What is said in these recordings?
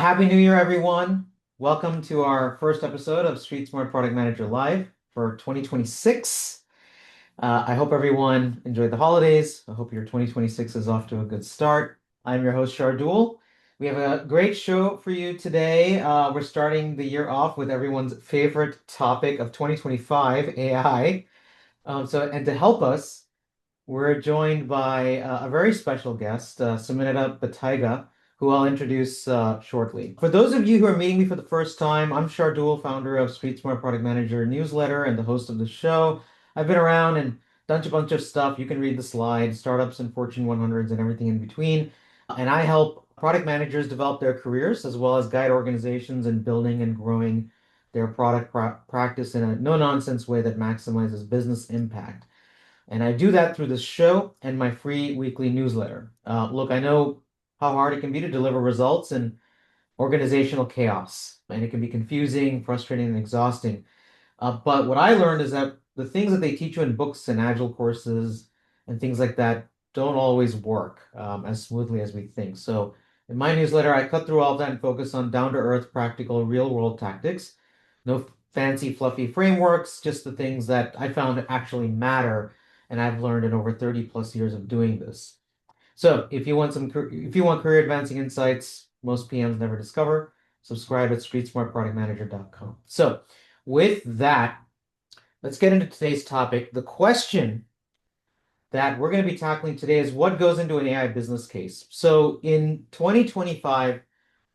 Happy New Year, everyone. Welcome to our first episode of Street Smart Product Manager Live for 2026. I hope everyone enjoyed the holidays. I hope your 2026 is off to a good start. I'm your host, Shardul. We have a great show for you today. We're starting the year off with everyone's favorite topic of 2025, AI. And to help us, we're joined by a very special guest, Saminata Bataiga, who I'll introduce shortly. For those of you who are meeting me for the first time, I'm Shardul, founder of Street Smart Product Manager newsletter and the host of the show. I've been around and done a bunch of stuff. You can read the slides, startups and Fortune 100s and everything in between. And I help product managers develop their careers as well as guide organizations in building and growing their product practice in a no-nonsense way that maximizes business impact. And I do that through this show and my free weekly newsletter. Look, I know how hard it can be to deliver results in organizational chaos, and it can be confusing, frustrating, and exhausting. But what I learned is that the things that they teach you in books and agile courses and things like that don't always work as smoothly as we think. So in my newsletter, I cut through all that and focus on down-to-earth, practical, real-world tactics. No fancy, fluffy frameworks, just the things that I found actually matter, and I've learned in over 30 plus years of doing this. So if you want career advancing insights most PMs never discover, subscribe at streetsmartproductmanager.com. So with that, let's get into today's topic. The question that we're going to be tackling today is what goes into an AI business case. So in 2025,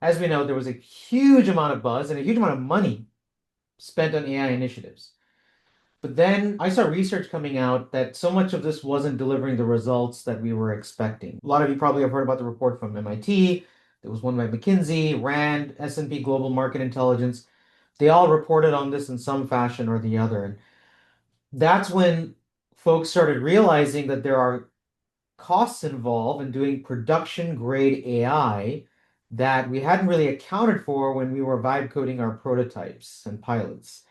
as we know, there was a huge amount of buzz and a huge amount of money spent on AI initiatives. But then I saw research coming out that so much of this wasn't delivering the results that we were expecting. A lot of you probably have heard about the report from MIT. There was one by McKinsey, Rand, S&P Global Market Intelligence. They all reported on this in some fashion or the other. And that's when folks started realizing that there are costs involved in doing production grade AI that we hadn't really accounted for when we were vibe coding our prototypes and pilots.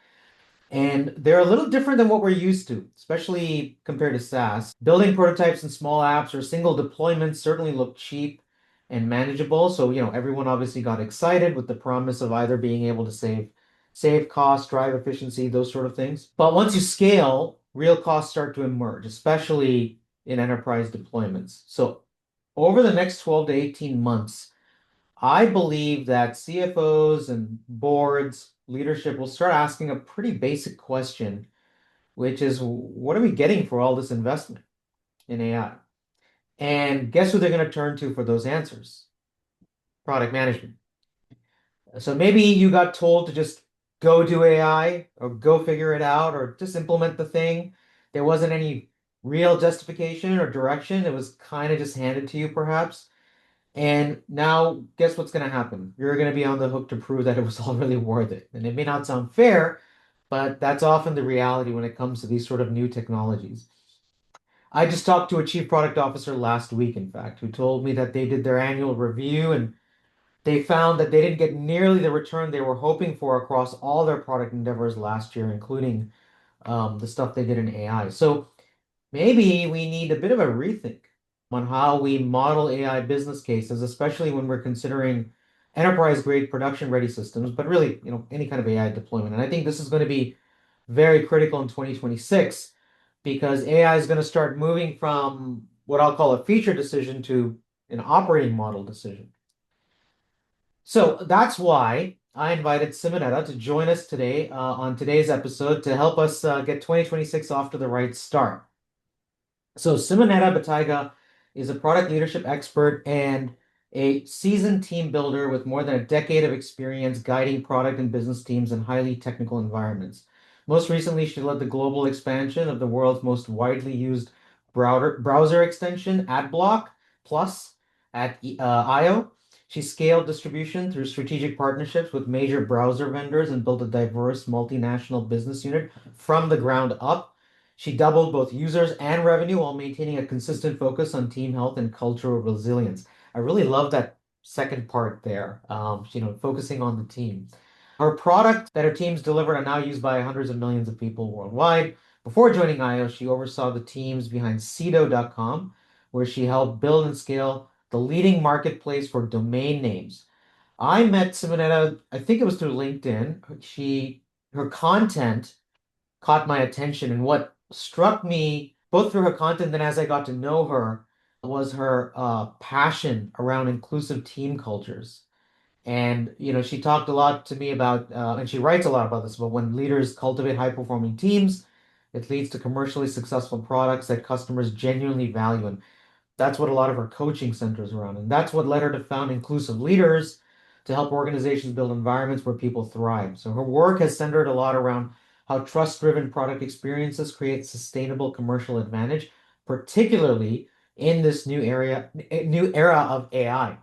And they're a little different than what we're used to, especially compared to SaaS. Building prototypes and small apps or single deployments certainly look cheap and manageable. So, everyone obviously got excited with the promise of either being able to save costs, drive efficiency, those sort of things. But once you scale, real costs start to emerge, especially in enterprise deployments. So over the next 12 to 18 months, I believe that CFOs and boards, leadership will start asking a pretty basic question, which is what are we getting for all this investment in AI? And guess who they're going to turn to for those answers? Product management. So maybe you got told to just go do AI or go figure it out or just implement the thing. There wasn't any real justification or direction. It was kind of just handed to you, perhaps. And now, guess what's going to happen? You're going to be on the hook to prove that it was all really worth it. And it may not sound fair, but that's often the reality when it comes to these sort of new technologies. I just talked to a chief product officer last week, in fact, who told me that they did their annual review and they found that they didn't get nearly the return they were hoping for across all their product endeavors last year, including the stuff they did in AI. So maybe we need a bit of a rethink on how we model AI business cases, especially when we're considering enterprise-grade production-ready systems, but really, any kind of AI deployment. And I think this is going to be very critical in 2026 because AI is going to start moving from what I'll call a feature decision to an operating model decision. So that's why I invited Simonetta to join us today on today's episode to help us get 2026 off to the right start. So Simonetta Bataiga is a product leadership expert and a seasoned team builder with more than a decade of experience guiding product and business teams in highly technical environments. Most recently, she led the global expansion of the world's most widely used browser extension, AdBlock Plus, at IO. She scaled distribution through strategic partnerships with major browser vendors and built a diverse multinational business unit from the ground up. She doubled both users and revenue while maintaining a consistent focus on team health and cultural resilience. I really love that second part there, focusing on the team. Her product that her teams delivered are now used by hundreds of millions of people worldwide. Before joining IO, she oversaw the teams behind Cedo.com, where she helped build and scale the leading marketplace for domain names. I met Simonetta, I think it was through LinkedIn. Her content caught my attention, and what struck me both through her content and as I got to know her was her passion around inclusive team cultures. And she talked a lot to me about, and she writes a lot about this, but when leaders cultivate high-performing teams, it leads to commercially successful products that customers genuinely value. And that's what a lot of her coaching centers around. And that's what led her to found Inclusive Leaders to help organizations build environments where people thrive. So her work has centered a lot around how trust-driven product experiences create sustainable commercial advantage, particularly in this new era of AI.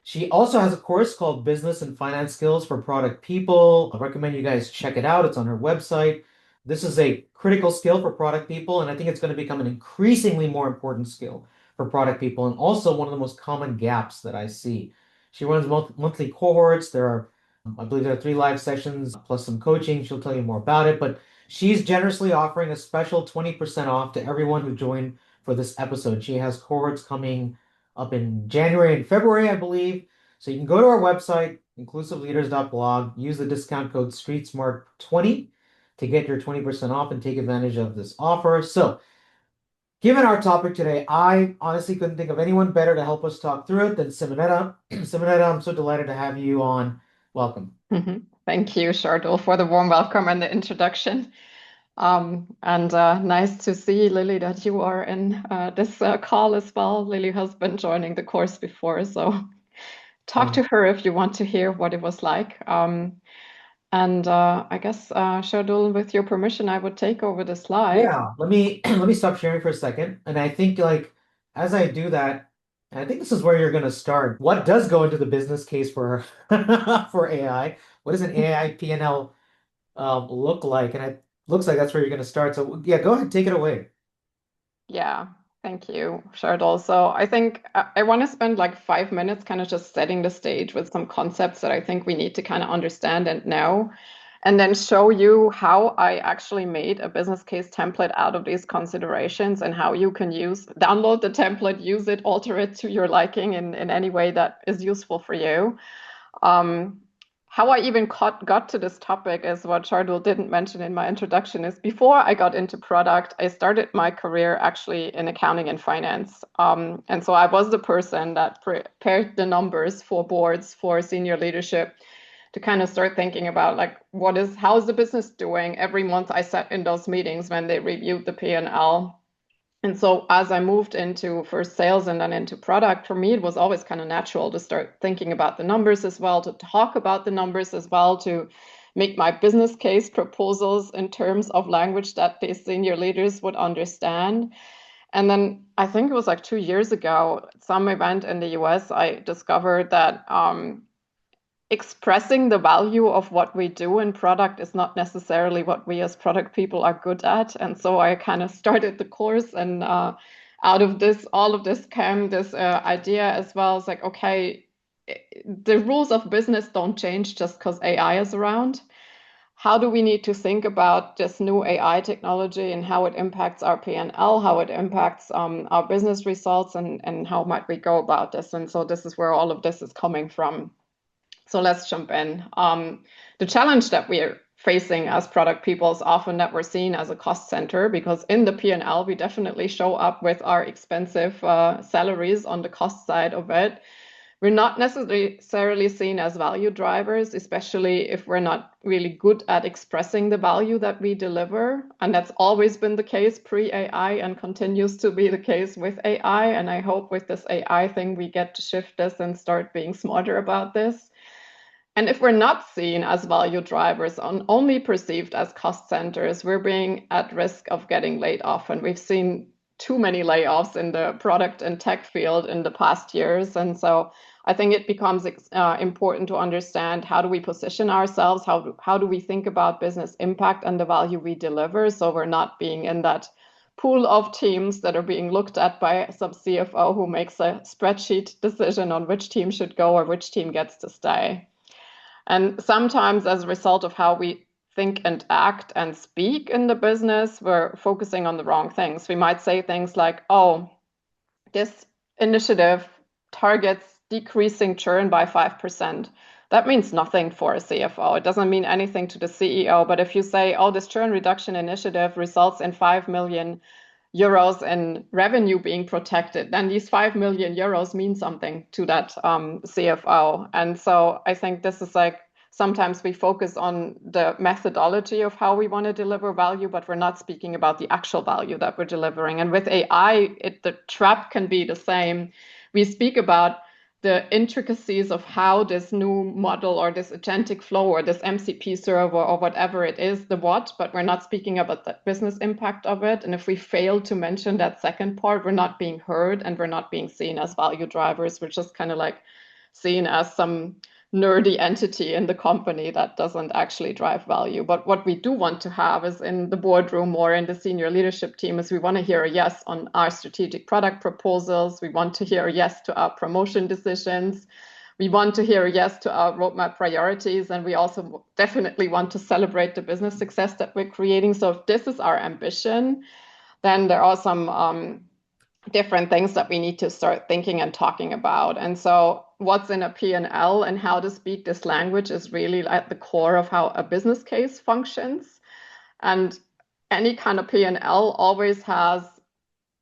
She also has a course called Business and Finance Skills for Product People. I recommend you guys check it out. It's on her website. This is a critical skill for product people, and I think it's going to become an increasingly more important skill for product people, and also one of the most common gaps that I see. She runs monthly cohorts. I believe there are 3 live sessions plus some coaching. She'll tell you more about it, but she's generously offering a special 20% off to everyone who joined for this episode. She has cohorts coming up in January and February, I believe. So you can go to our website, inclusiveleaders.blog, use the discount code StreetSmart20 to get your 20% off and take advantage of this offer. So, given our topic today, I honestly couldn't think of anyone better to help us talk through it than Simonetta. Simonetta, I'm so delighted to have you on. Welcome. Thank you, Shardul, for the warm welcome and the introduction. And nice to see, Lily, that you are in this call as well. Lily has been joining the course before, so talk Thank to her if you want to hear what it was like. And I guess, Shardul, with your permission, I would take over the slides. Yeah, let me stop sharing for a second. And I think like as I do that, and I think this is where you're going to start. What does go into the business case for for AI? What does an AI P&L look like? And it looks like that's where you're going to start. So yeah, go ahead, take it away. Yeah, thank you, Shardul. So I think I want to spend like 5 minutes kind of just setting the stage with some concepts that I think we need to kind of understand and know, and then show you how I actually made a business case template out of these considerations and how you can download the template, use it, alter it to your liking in any way that is useful for you. Um, how I even got to this topic is what Shardul didn't mention in my introduction is before I got into product, I started my career actually in accounting and finance. And so I was the person that prepared the numbers for boards, for senior leadership to kind of start thinking about like, how is the business doing? Every month I sat in those meetings when they reviewed the P&L. And so as I moved into first sales and then into product, for me, it was always kind of natural to start thinking about the numbers as well, to talk about the numbers as well, to make my business case proposals in terms of language that the senior leaders would understand. And then I think it was like 2 years ago, some event in the US, I discovered that expressing the value of what we do in product is not necessarily what we as product people are good at. And so I kind of started the course, and out of all of this came this idea as well. It's like, okay, the rules of business don't change just because AI is around. How do we need to think about this new AI technology and how it impacts our P&L, how it impacts our business results, and how might we go about this? And so this is where all of this is coming from. So let's jump in. The challenge that we're facing as product people is often that we're seen as a cost center, because in the P&L, we definitely show up with our expensive salaries on the cost side of it. We're not necessarily seen as value drivers, especially if we're not really good at expressing the value that we deliver. And that's always been the case pre-AI and continues to be the case with AI. And I hope with this AI thing, we get to shift this and start being smarter about this. And if we're not seen as value drivers, only perceived as cost centers, we're being at risk of getting laid off. And we've seen too many layoffs in the product and tech field in the past years. And so I think it becomes important to understand, how do we position ourselves? How do we think about business impact and the value we deliver, so we're not being in that pool of teams that are being looked at by some CFO who makes a spreadsheet decision on which team should go or which team gets to stay. And sometimes, as a result of how we think and act and speak in the business, we're focusing on the wrong things. We might say things like, oh, this initiative targets decreasing churn by 5%. That means nothing for a CFO. It doesn't mean anything to the CEO. But if you say, oh, this churn reduction initiative results in 5 million euros in revenue being protected, then these 5 million euros mean something to that CFO. And so I think this is like sometimes we focus on the methodology of how we want to deliver value, but we're not speaking about the actual value that we're delivering. And with AI, the trap can be the same. We speak about the intricacies of how this new model or this agentic flow or this MCP server or whatever it is, the what, but we're not speaking about the business impact of it. And if we fail to mention that second part, we're not being heard and we're not being seen as value drivers. We're just kind of like seen as some nerdy entity in the company that doesn't actually drive value. But what we do want to have is in the boardroom or in the senior leadership team is we want to hear a yes on our strategic product proposals. We want to hear a yes to our promotion decisions. We want to hear a yes to our roadmap priorities. And we also definitely want to celebrate the business success that we're creating. So if this is our ambition, then there are some different things that we need to start thinking and talking about. And so what's in a P&L and how to speak this language is really at the core of how a business case functions. And any kind of P&L always has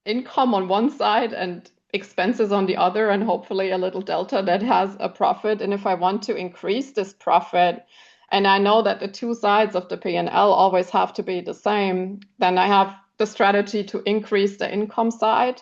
income on one side and expenses on the other, and hopefully a little delta that has a profit. And if I want to increase this profit, and I know that the two sides of the P&L always have to be the same, then I have the strategy to increase the income side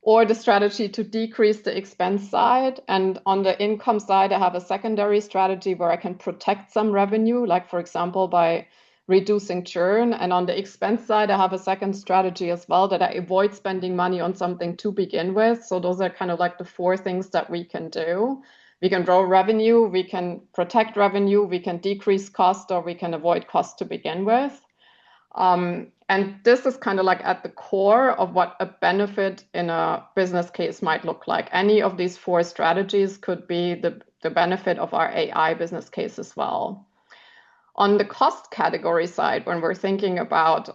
or the strategy to decrease the expense side. And on the income side, I have a secondary strategy where I can protect some revenue, like, for example, by reducing churn. And on the expense side, I have a second strategy as well that I avoid spending money on something to begin with. So those are kind of like the four things that we can do. We can grow revenue, we can protect revenue, we can decrease cost, or we can avoid cost to begin with. And this is kind of like at the core of what a benefit in a business case might look like. Any of these four strategies could be the benefit of our AI business case as well. On the cost category side, when we're thinking about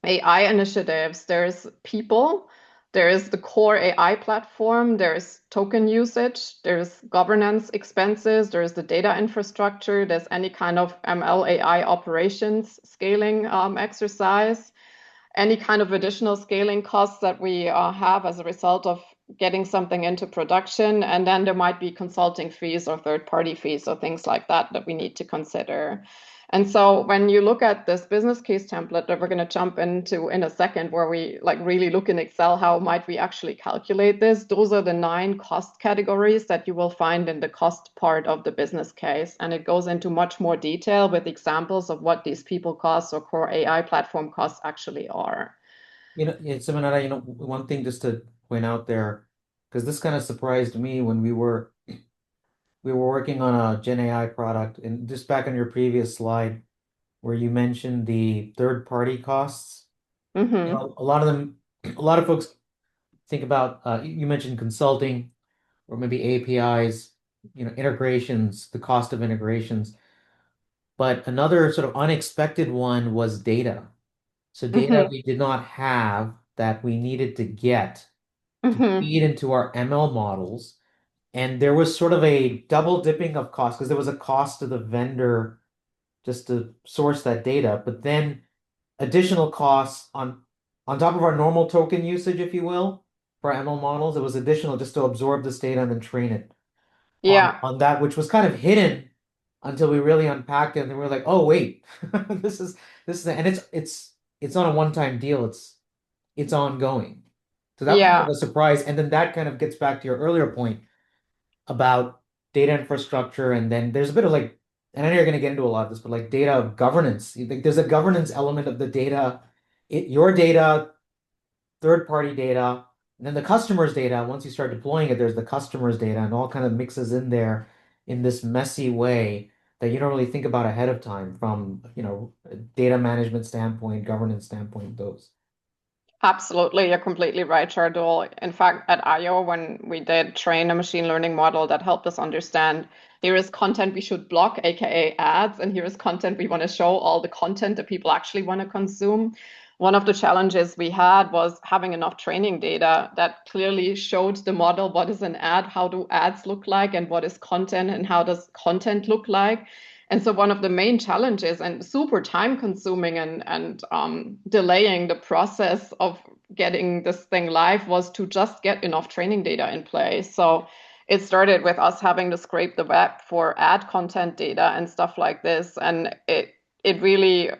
AI initiatives, there's people, there is the core AI platform, there's token usage, there's governance expenses, there's the data infrastructure, there's any kind of ML AI operations scaling exercise, any kind of additional scaling costs that we have as a result of getting something into production. And then there might be consulting fees or third-party fees or things like that that we need to consider. And so when you look at this business case template that we're going to jump into in a second, where we like really look in Excel, how might we actually calculate this? Those are the 9 cost categories that you will find in the cost part of the business case. And it goes into much more detail with examples of what these people costs or core AI platform costs actually are. Simonetta, one thing just to point out there, because this kind of surprised me when we were working on a Gen AI product, and just back on your previous slide where you mentioned the third-party costs. Mm-hmm. A lot of folks think about you mentioned consulting or maybe APIs, integrations, the cost of integrations. But another sort of unexpected one was data. So data Mm-hmm. we did not have that we needed to get to Mm-hmm. feed into our ML models. And there was sort of a double dipping of cost because there was a cost to the vendor just to source that data, but then additional costs on top of our normal token usage, if you will, for ML models. It was additional just to absorb this data and then train it Yeah. on that, which was kind of hidden until we really unpacked it, and then we were like, oh wait, this is and it's not a one-time deal. It's ongoing. So that was kind of Yeah. a surprise. And then that kind of gets back to your earlier point about data infrastructure. And then there's a bit of like, and I know you're going to get into a lot of this, but like data governance. You think there's a governance element of the data, your data, third-party data, and then the customer's data. Once you start deploying it, there's the customer's data and all kind of mixes in there in this messy way that you don't really think about ahead of time from, a data management standpoint, governance standpoint, those. Absolutely, you're completely right, Shardul. In fact, at IO, when we did train a machine learning model that helped us understand here is content we should block, aka ads, and here is content we want to show all the content that people actually want to consume. one of the challenges we had was having enough training data that clearly showed the model what is an ad, how do ads look like, and what is content, and how does content look like. And so one of the main challenges and super time consuming and delaying the process of getting this thing live was to just get enough training data in place. So it started with us having to scrape the web for ad content data and stuff like this. And it really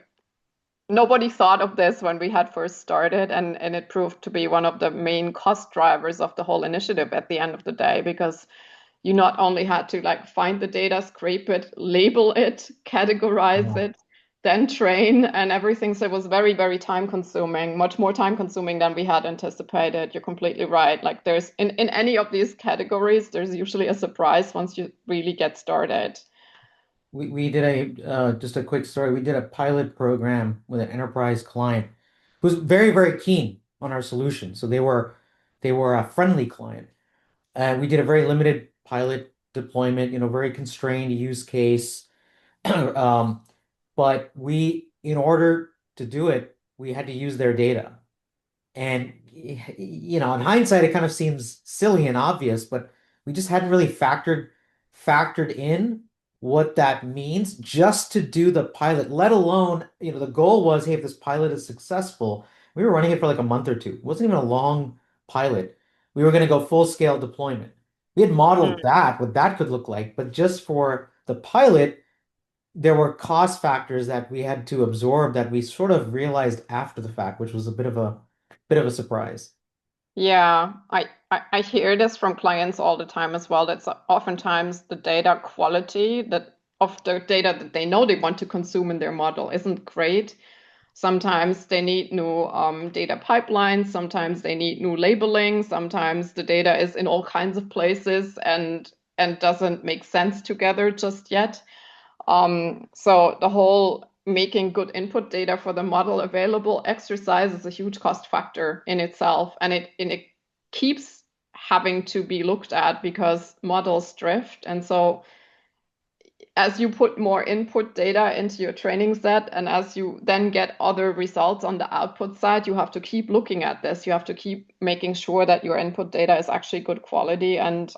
nobody thought of this when we had first started, and it proved to be one of the main cost drivers of the whole initiative at the end of the day, because you not only had to like find the data, scrape it, label it, categorize Yeah. it, then train and everything. So it was very, very time consuming, much more time consuming than we had anticipated. You're completely right. Like there's in any of these categories, there's usually a surprise once you really get started. We did just a quick story. We did a pilot program with an enterprise client who's very, very keen on our solution. So they were a friendly client. And we did a very limited pilot deployment, very constrained use case. Um, but in order to do it, we had to use their data. And in hindsight, it kind of seems silly and obvious, but we just hadn't really factored in what that means just to do the pilot, let alone, the goal was, hey, if this pilot is successful, we were running it for like a month or two. It wasn't even a long pilot. We were going to go full scale deployment. We had modeled that, what that could look like, but just for the pilot, there were cost factors that we had to absorb that we sort of realized after the fact, which was a bit of a surprise. Yeah, I hear this from clients all the time as well. That's oftentimes the data quality that of the data that they know they want to consume in their model isn't great. Sometimes they need new data pipelines. Sometimes they need new labeling. Sometimes the data is in all kinds of places and doesn't make sense together just yet. So the whole making good input data for the model available exercise is a huge cost factor in itself, and it keeps having to be looked at because models drift. And so as you put more input data into your training set and as you then get other results on the output side, you have to keep looking at this. You have to keep making sure that your input data is actually good quality and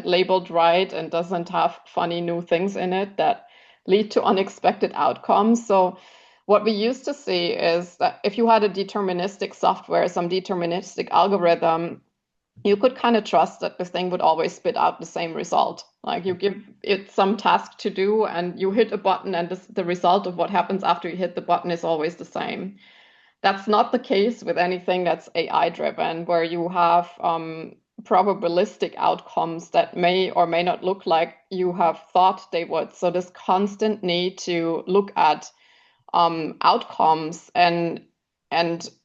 labeled right and doesn't have funny new things in it that lead to unexpected outcomes. So what we used to see is that if you had a deterministic software, some deterministic algorithm, you could kind of trust that the thing would always spit out the same result. Like you give it some task to do and you hit a button, and the result of what happens after you hit the button is always the same. That's not the case with anything that's AI driven, where you have probabilistic outcomes that may or may not look like you have thought they would. So, this constant need to look at outcomes and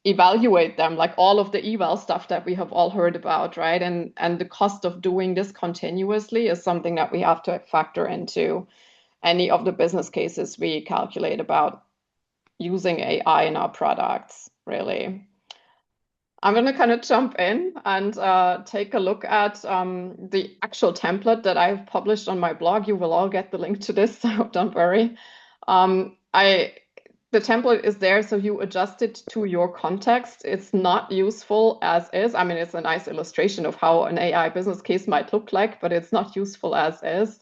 evaluate them, like all of the eval stuff that we have all heard about, right? And the cost of doing this continuously is something that we have to factor into any of the business cases we calculate about using AI in our products, really. I'm going to kind of jump in and take a look at the actual template that I've published on my blog. You will all get the link to this, so don't worry. I the template is there, so you adjust it to your context. It's not useful as is. I mean, it's a nice illustration of how an AI business case might look like, but it's not useful as is.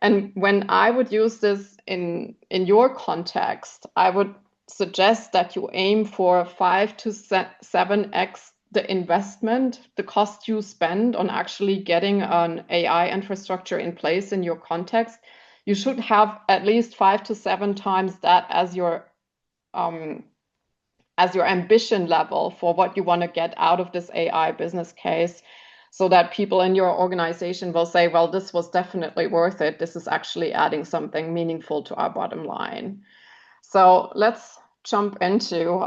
And when I would use this in your context, I would suggest that you aim for 5 to 7x the investment, the cost you spend on actually getting an AI infrastructure in place in your context. You should have at least 5 to 7 times that um, as your ambition level for what you want to get out of this AI business case, so that people in your organization will say, well, this was definitely worth it. This is actually adding something meaningful to our bottom line. So let's jump into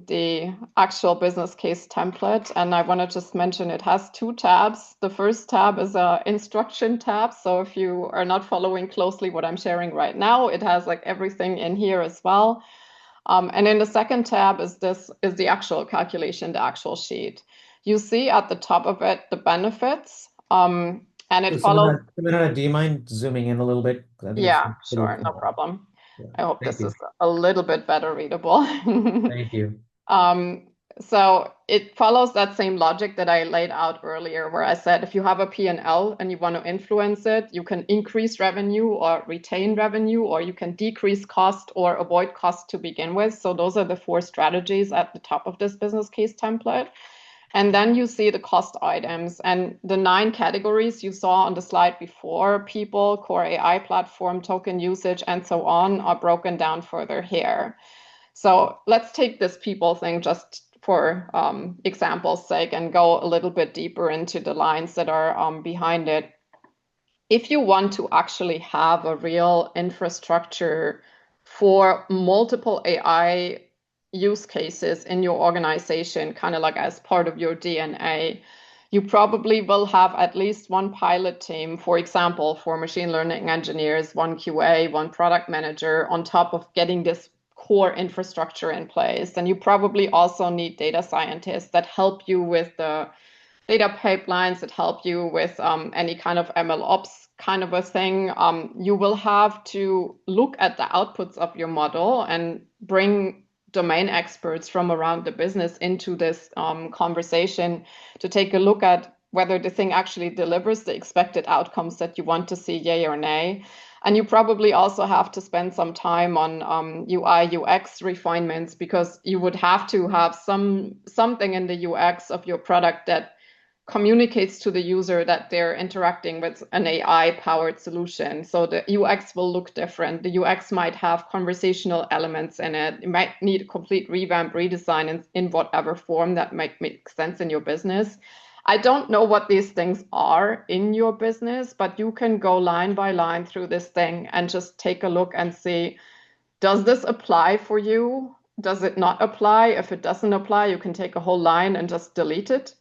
the actual business case template. And I want to just mention it has 2 tabs. The first tab is an instruction tab. So if you are not following closely what I'm sharing right now, it has like everything in here as well. And in the second tab is the actual calculation, the actual sheet. You see at the top of it the benefits, and it So, follows. Samantha, do you mind zooming in a little bit? 'Cause I think it's Yeah, pretty sure, no small. problem. Yeah. I hope Thank this is you. a little bit better readable. Thank you. Um, so it follows that same logic that I laid out earlier, where I said if you have a P&L and you want to influence it, you can increase revenue or retain revenue, or you can decrease cost or avoid cost to begin with. So those are the four strategies at the top of this business case template. And then you see the cost items and the 9 categories you saw on the slide before: people, core AI platform, token usage, and so on, are broken down further here. So let's take this people thing just for example's sake and go a little bit deeper into the lines that are behind it. If you want to actually have a real infrastructure for multiple AI use cases in your organization, kind of like as part of your DNA, you probably will have at least one pilot team, for example, for machine learning engineers, one QA, one product manager, on top of getting this core infrastructure in place. And you probably also need data scientists that help you with the data pipelines, that help you with any kind of ML ops kind of a thing. You will have to look at the outputs of your model and bring domain experts from around the business into this conversation to take a look at whether the thing actually delivers the expected outcomes that you want to see, yay or nay. And you probably also have to spend some time on UI UX refinements, because you would have to have something in the UX of your product that communicates to the user that they're interacting with an AI-powered solution. So the UX will look different. The UX might have conversational elements in it. It might need a complete revamp, redesign in whatever form that might make sense in your business. I don't know what these things are in your business, but you can go line by line through this thing and just take a look and see, does this apply for you? Does it not apply? If it doesn't apply, you can take a whole line and just delete it.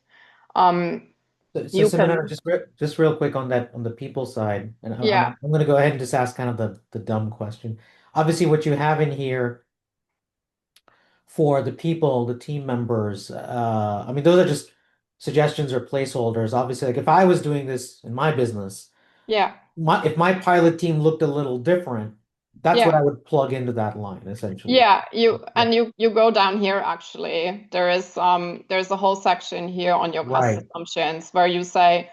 Um, So you Simona, can, just real quick on that on the people side, and yeah, I'm going to go ahead and just ask kind of the dumb question. Obviously, what you have in here for the people, the team members, I mean, those are just suggestions or placeholders. Obviously, like if I was doing this in my business, yeah, my if my pilot team looked a little different, that's what yeah, I would plug into that line essentially. yeah. You Yeah. and you go down here actually. There's a whole section here on your cost Right. assumptions where you say,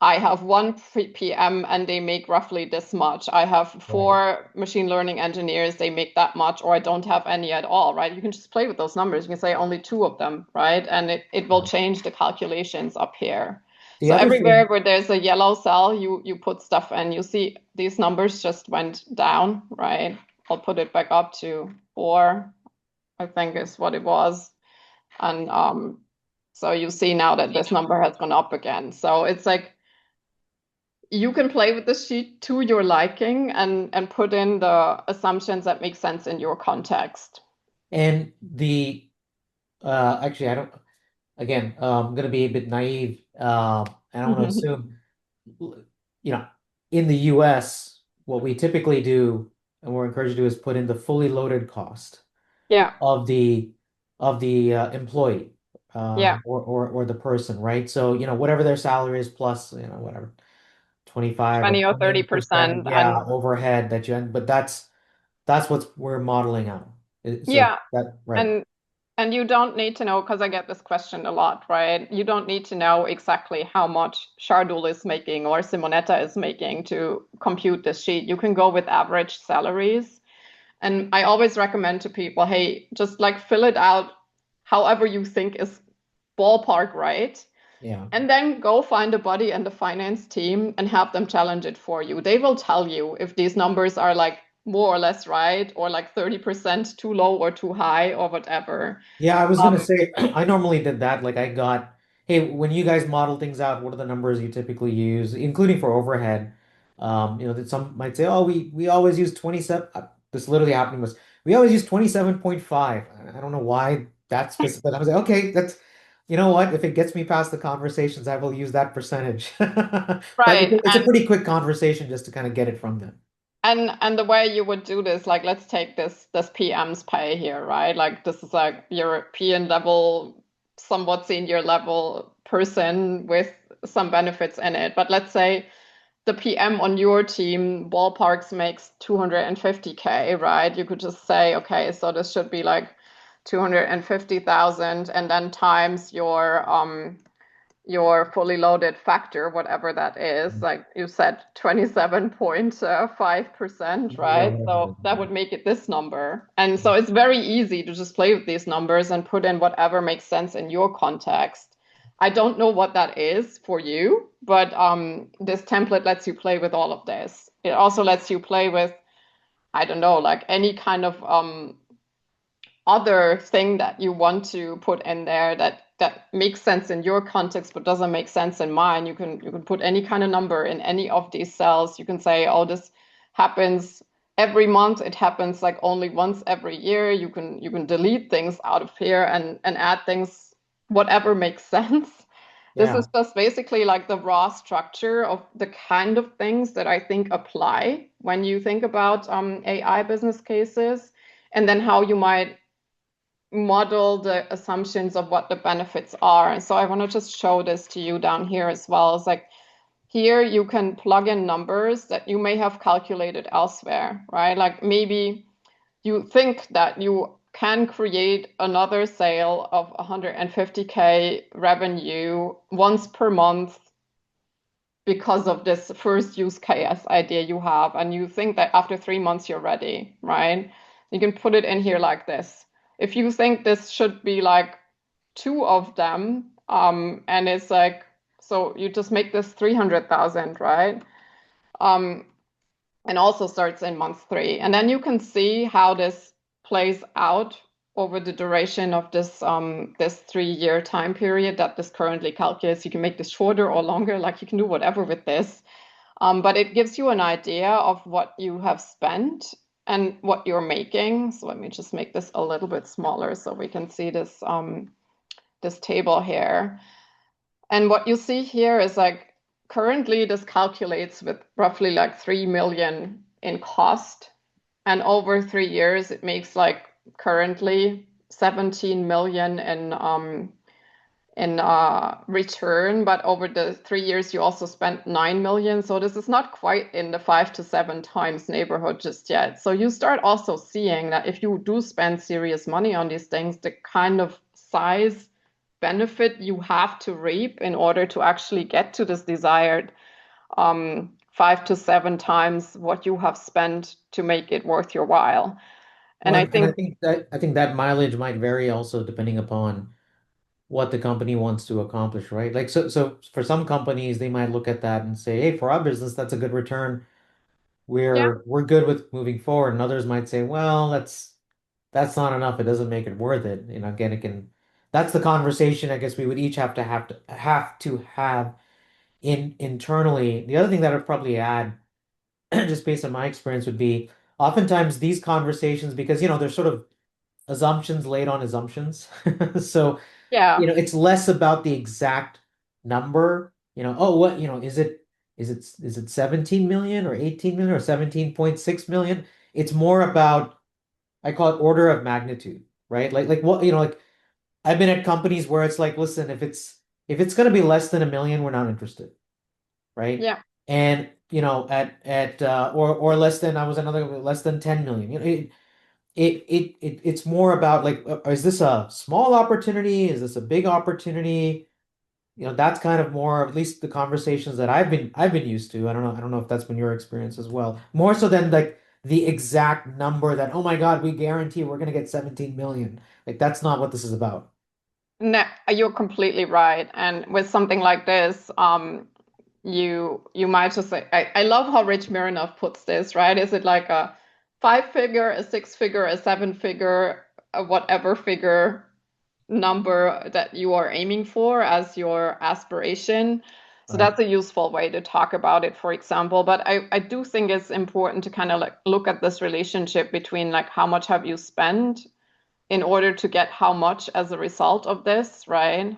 I have one PM and they make roughly this much. I have Right. 4 machine learning engineers, they make that much, or I don't have any at all, right? You can just play with those numbers. You can say only 2 of them, right? And it will Right. change the calculations up here. The So other everywhere thing, where there's a yellow cell, you put stuff in. You see these numbers just went down, right? I'll put it back up to 4, I think is what it was. And so you see now that this number has gone up again. So it's like you can play with the sheet to your liking and put in the assumptions that make sense in your context. and the actually I don't again, I'm gonna be a bit naive, and I want to assume, you know, in the US, what we typically do and we're encouraged to do is put in the fully loaded cost Yeah, of the employee, yeah, or the person, right? So, whatever their salary is plus, whatever, 25 or 20 or 28%, 30%. yeah, And overhead that but that's what we're modeling out. So yeah, that, right. and and you don't need to know, because I get this question a lot, right? You don't need to know exactly how much Shardul is making or Simonetta is making to compute this sheet. You can go with average salaries. And I always recommend to people, hey, just like fill it out however you think is ballpark right. Yeah. And then go find a buddy and the finance team and have them challenge it for you. They will tell you if these numbers are like more or less right, or like 30% too low or too high or whatever. Yeah, I was gonna Um, say I normally did that. Like I got, hey, when you guys model things out, what are the numbers you typically use, including for overhead? That some might say, oh, we always use 27. This literally happening was we always use 27.5. I don't know why that's specific. But I was like, okay, that's you know what? If it gets me past the conversations, I will use that percentage. But right. it's a pretty quick conversation just to kind of get it from them. And the way you would do this, like let's take this PM's pay here, right? Like this is like European level, somewhat senior level person with some benefits in it. But let's say the PM on your team ballparks makes 250K, right? You could just say, okay, so this should be like 250,000 and then times your fully loaded factor, whatever that is, like you said, 27.5%, Yeah, right? whatever it So is. that would make it this number. And so it's very easy to just play with these numbers and put in whatever makes sense in your context. I don't know what that is for you, but this template lets you play with all of this. It also lets you play with, I don't know, like any kind of other thing that you want to put in there that makes sense in your context but doesn't make sense in mine. You can put any kind of number in any of these cells. You can say, oh, this happens every month. It happens like only once every year. You can delete things out of here and add things, whatever makes sense. This is Yeah. just basically like the raw structure of the kind of things that I think apply when you think about AI business cases, and then how you might model the assumptions of what the benefits are. And so I want to just show this to you down here as well. It's like here you can plug in numbers that you may have calculated elsewhere, right? Like maybe you think that you can create another sale of 150K revenue once per month because of this first use case idea you have, and you think that after 3 months you're ready, right? You can put it in here like this. If you think this should be like two of them, and it's like, so you just make this 300,000, right? Um, and also starts in month 3. And then you can see how this plays out over the duration of this 3-year time period that this currently calculates. You can make this shorter or longer, like you can do whatever with this. But it gives you an idea of what you have spent and what you're making. So let me just make this a little bit smaller so we can see this table here. And what you see here is like currently this calculates with roughly like 3 million in cost. And over 3 years, it makes like currently 17 million in return. But over the 3 years, you also spent 9 million. So this is not quite in the 5 to 7 times neighborhood just yet. So you start also seeing that if you do spend serious money on these things, the kind of size benefit you have to reap in order to actually get to this desired 5 to 7 times what you have spent to make it worth your while. And Well, I and think, I think that mileage might vary also depending upon what the company wants to accomplish, right? Like so for some companies they might look at that and say, hey, for our business, that's a good return. yeah, We're good with moving forward. And others might say, well, that's not enough. It doesn't make it worth it. You know, again, it can that's the conversation I guess we would each have to have internally. The other thing that I'd probably add, just based on my experience, would be oftentimes these conversations, because there's sort of assumptions laid on assumptions. So, yeah, it's less about the exact number. Oh, what, is it 17 million or 18 million or 17.6 million? It's more about, I call it order of magnitude, right? Like what, like I've been at companies where it's like, listen, if it's going to be less than 1 million, we're not interested, right? yeah, And at or less than, I was another less than 10 million. It's more about like, is this a small opportunity? Is this a big opportunity? That's kind of more, at least the conversations that I've been used to. I don't know if that's been your experience as well. More so than like the exact number that, oh my God, we guarantee we're gonna get 17 million. Like that's not what this is about. no, you're completely right. And with something like this, you might just say, I love how Rich Mironov puts this, right? Is it like a 5 figure, a 6 figure, a 7 figure, a whatever figure number that you are aiming for as your aspiration? So Right. that's a useful way to talk about it, for example. But I do think it's important to kind of like look at this relationship between like how much have you spent in order to get how much as a result of this, right?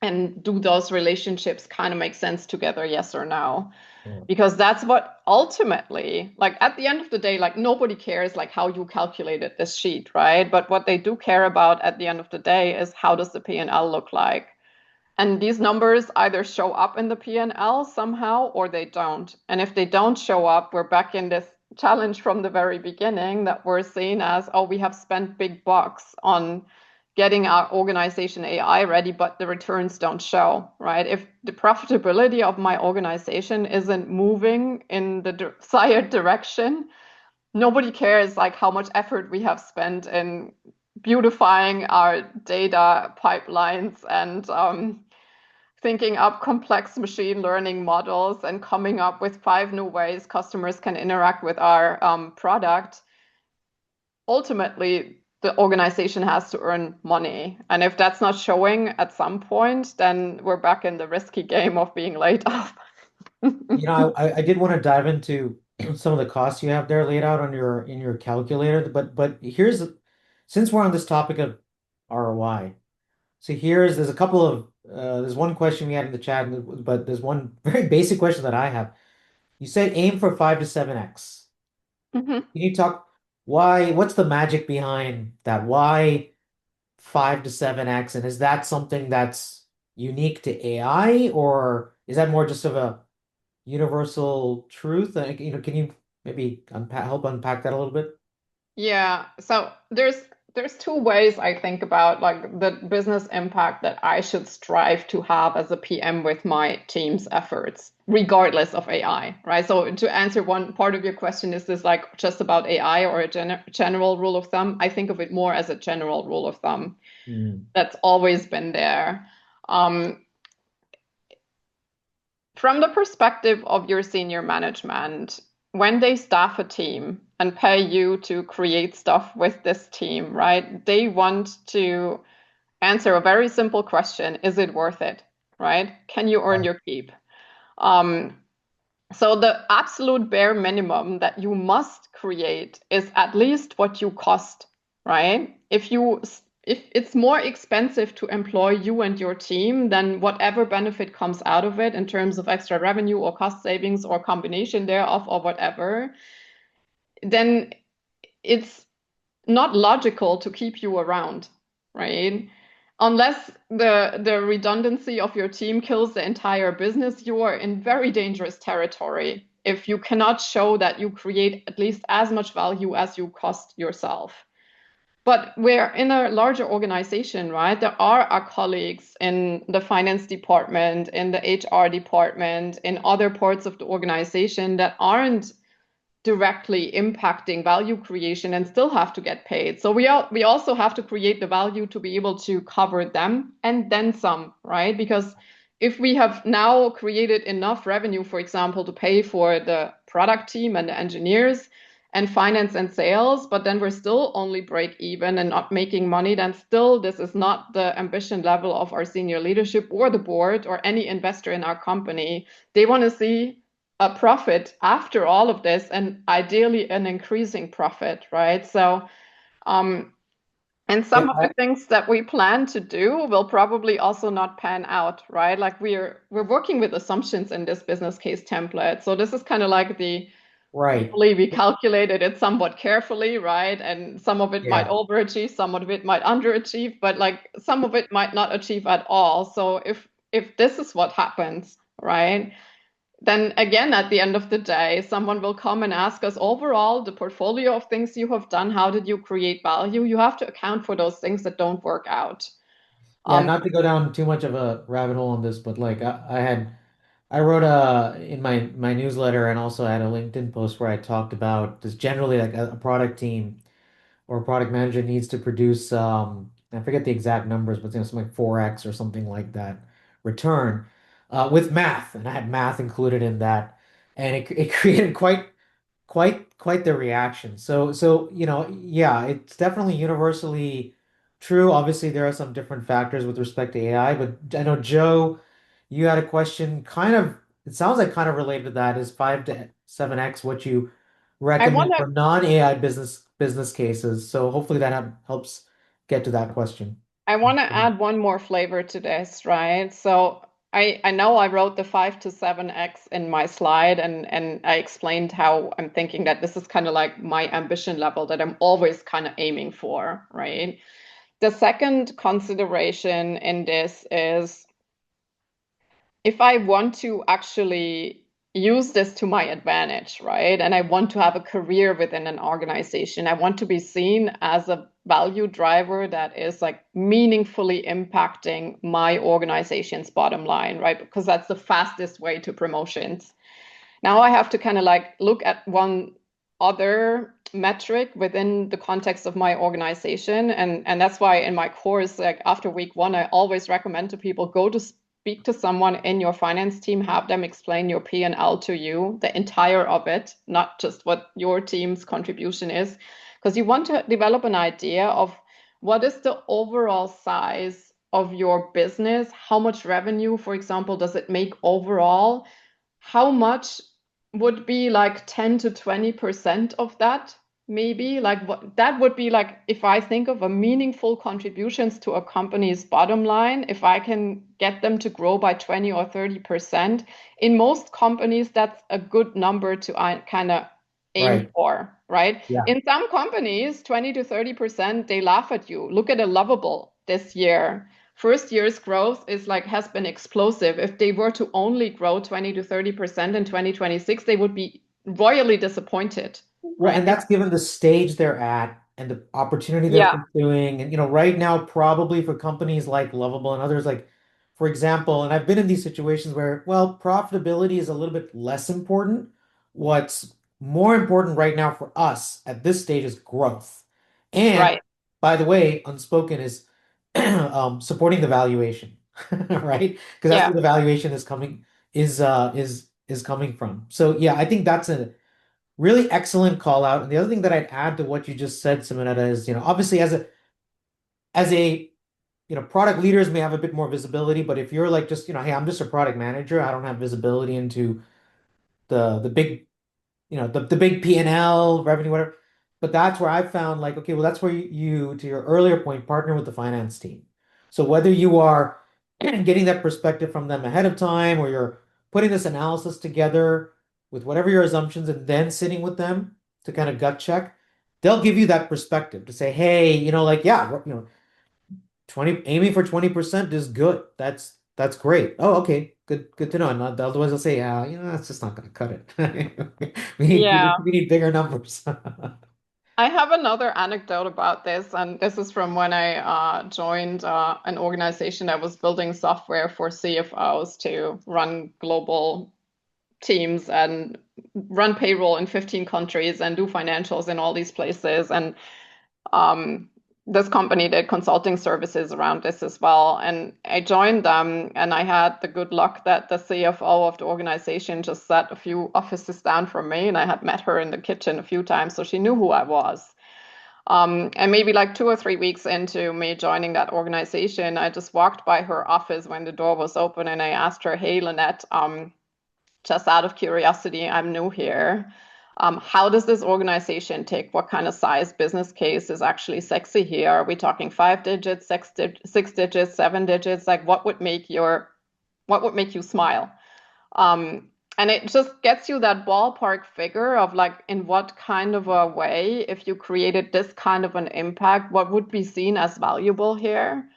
And do those relationships kind of make sense together, yes or no? Yeah. Because that's what ultimately, like at the end of the day, like nobody cares like how you calculated this sheet, right? But what they do care about at the end of the day is how does the P&L look like? And these numbers either show up in the P&L somehow or they don't. And if they don't show up, we're back in this challenge from the very beginning that we're seen as, oh, we have spent big bucks on getting our organization AI ready, but the returns don't show, right? If the profitability of my organization isn't moving in the desired direction, nobody cares like how much effort we have spent in beautifying our data pipelines and thinking up complex machine learning models and coming up with 5 new ways customers can interact with our product. Ultimately, the organization has to earn money. And if that's not showing at some point, then we're back in the risky game of being laid off. I did want to dive into some of the costs you have there laid out on your in your calculator, but since we're on this topic of ROI, so there's a couple of there's one question we had in the chat, but there's one very basic question that I have. You said aim for 5 to 7x. Mhm. Can you talk what's the magic behind that? Why 5 to 7x? And is that something that's unique to AI, or is that more just of a universal truth? Can you maybe help unpack that a little bit? Yeah, so there's 2 ways I think about like the business impact that I should strive to have as a PM with my team's efforts, regardless of AI, right? So to answer one part of your question, is this like just about AI or a general rule of thumb? I think of it more as a general rule of thumb Mm. that's always been there. Um, From the perspective of your senior management, when they staff a team and pay you to create stuff with this team, right? They want to answer a very simple question. Is it worth it? Right? Can you earn Right. your keep? Um, so the absolute bare minimum that you must create is at least what you cost, right? If it's more expensive to employ you and your team, then whatever benefit comes out of it in terms of extra revenue or cost savings or combination thereof or whatever, then it's not logical to keep you around, right? Unless the redundancy of your team kills the entire business, you are in very dangerous territory if you cannot show that you create at least as much value as you cost yourself. But we're in a larger organization, right? There are our colleagues in the finance department, in the HR department, in other parts of the organization that aren't directly impacting value creation and still have to get paid. So we also have to create the value to be able to cover them and then some, right? Because if we have now created enough revenue, for example, to pay for the product team and the engineers and finance and sales, but then we're still only break even and not making money, then still this is not the ambition level of our senior leadership or the board or any investor in our company. They want to see a profit after all of this and ideally an increasing profit, right? So, um, and Yeah, some of the things that we plan to do will probably also not pan out, right? Like we're working with assumptions in this business case template. So this is kind of like the right. hopefully we calculated it somewhat carefully, right? And some of it might Yeah. overachieve, some of it might underachieve, but like some of it might not achieve at all. So if this is what happens, right? Then again, at the end of the day, someone will come and ask us overall, the portfolio of things you have done, how did you create value? You have to account for those things that don't work out. Yeah, Um, not to go down too much of a rabbit hole on this, but like I wrote in my newsletter and also had a LinkedIn post where I talked about just generally like a product team or a product manager needs to produce I forget the exact numbers, but something like 4x or something like that return with math, and I had math included in that, and it created quite the reaction. So yeah, it's definitely universally true. Obviously, there are some different factors with respect to AI, but I know Joe, you had a question kind of, it sounds like kind of related to that. Is 5 to 7x what you I want recommend to for non-AI business cases? So hopefully that helps get to that question. I want to add one more flavor to this, right? So I know I wrote the 5 to 7x in my slide and I explained how I'm thinking that this is kind of like my ambition level that I'm always kind of aiming for, right? The second consideration in this is if I want to actually use this to my advantage, right? And I want to have a career within an organization, I want to be seen as a value driver that is like meaningfully impacting my organization's bottom line, right? Because that's the fastest way to promotions. Now I have to kind of like look at one other metric within the context of my organization. And that's why in my course, like after week one, I always recommend to people go to speak to someone in your finance team, have them explain your P&L to you, the entire of it, not just what your team's contribution is, because you want to develop an idea of what is the overall size of your business, how much revenue, for example, does it make overall, how much would be like 10 to 20% of that, maybe like what that would be like if I think of a meaningful contributions to a company's bottom line, if I can get them to grow by 20 or 30%. In most companies, that's a good number to kind of aim Right. for, right? Yeah. In some companies, 20 to 30%, they laugh at you. Look at a Lovable this year. First year's growth is like has been explosive. If they were to only grow 20 to 30% in 2026, they would be royally disappointed, Well, right? and that's given the stage they're at and the opportunity they're Yeah, pursuing. And, right now, probably for companies like Lovable and others, like, for example, and I've been in these situations where, well, profitability is a little bit less important. What's more important right now for us at this stage is growth. And right. by the way, unspoken is supporting the valuation, right? Because that's Yeah. where the valuation is coming from. So yeah, I think that's a really excellent call out. And the other thing that I'd add to what you just said, Simonetta, is, obviously as a product leaders may have a bit more visibility, but if you're like just, hey, I'm just a product manager, I don't have visibility into the big the big P&L, revenue, whatever. But that's where I found like, okay, well, that's where to your earlier point, partner with the finance team. So whether you are getting that perspective from them ahead of time or you're putting this analysis together with whatever your assumptions and then sitting with them to kind of gut check, they'll give you that perspective to say, hey, like, yeah, 20 aiming for 20% is good. That's great. Oh, okay. Good to know. And otherwise they'll say, yeah, that's just not going to cut it. We need we Yeah. need we need bigger numbers. I have another anecdote about this, and this is from when I joined an organization that was building software for CFOs to run global teams and run payroll in 15 countries and do financials in all these places. And um, this company did consulting services around this as well. And I joined them, and I had the good luck that the CFO of the organization just sat a few offices down from me, and I had met her in the kitchen a few times, so she knew who I was. And maybe like 2 or 3 weeks into me joining that organization, I just walked by her office when the door was open, and I asked her, "Hey, Lynette, just out of curiosity, I'm new here. How does this organization take? What kind of size business case is actually sexy here? Are we talking 5 digits, 6 digits, 7 digits? Like what would make you smile?" Um, and it just gets you that ballpark figure of like in what kind of a way, if you created this kind of an impact, what would be seen as valuable here.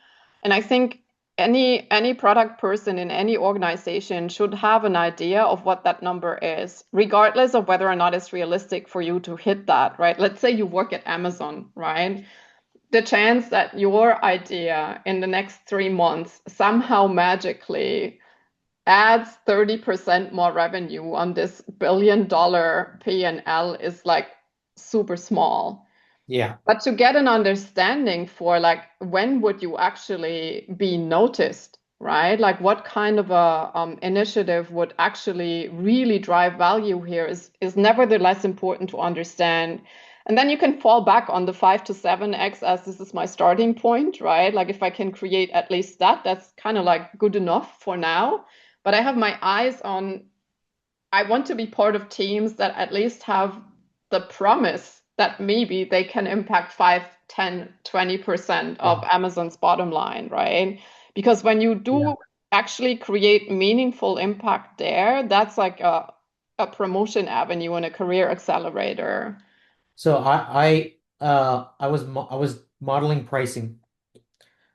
And I think any product person in any organization should have an idea of what that number is, regardless of whether or not it's realistic for you to hit that, right? Let's say you work at Amazon, right? The chance that your idea in the next 3 months somehow magically adds 30% more revenue on this $1 billion P&L is like super small. Yeah. But to get an understanding for like when would you actually be noticed, right? Like what kind of a initiative would actually really drive value here is nevertheless important to understand. And then you can fall back on the 5 to 7x as this is my starting point, right? Like if I can create at least that, that's kind of like good enough for now. But I have my eyes on, I want to be part of teams that at least have the promise that maybe they can impact 5, 10, 20% Yeah. of Amazon's bottom line, right? Because when you Yeah. do actually create meaningful impact there, that's like a promotion avenue and a career accelerator. So I was modeling pricing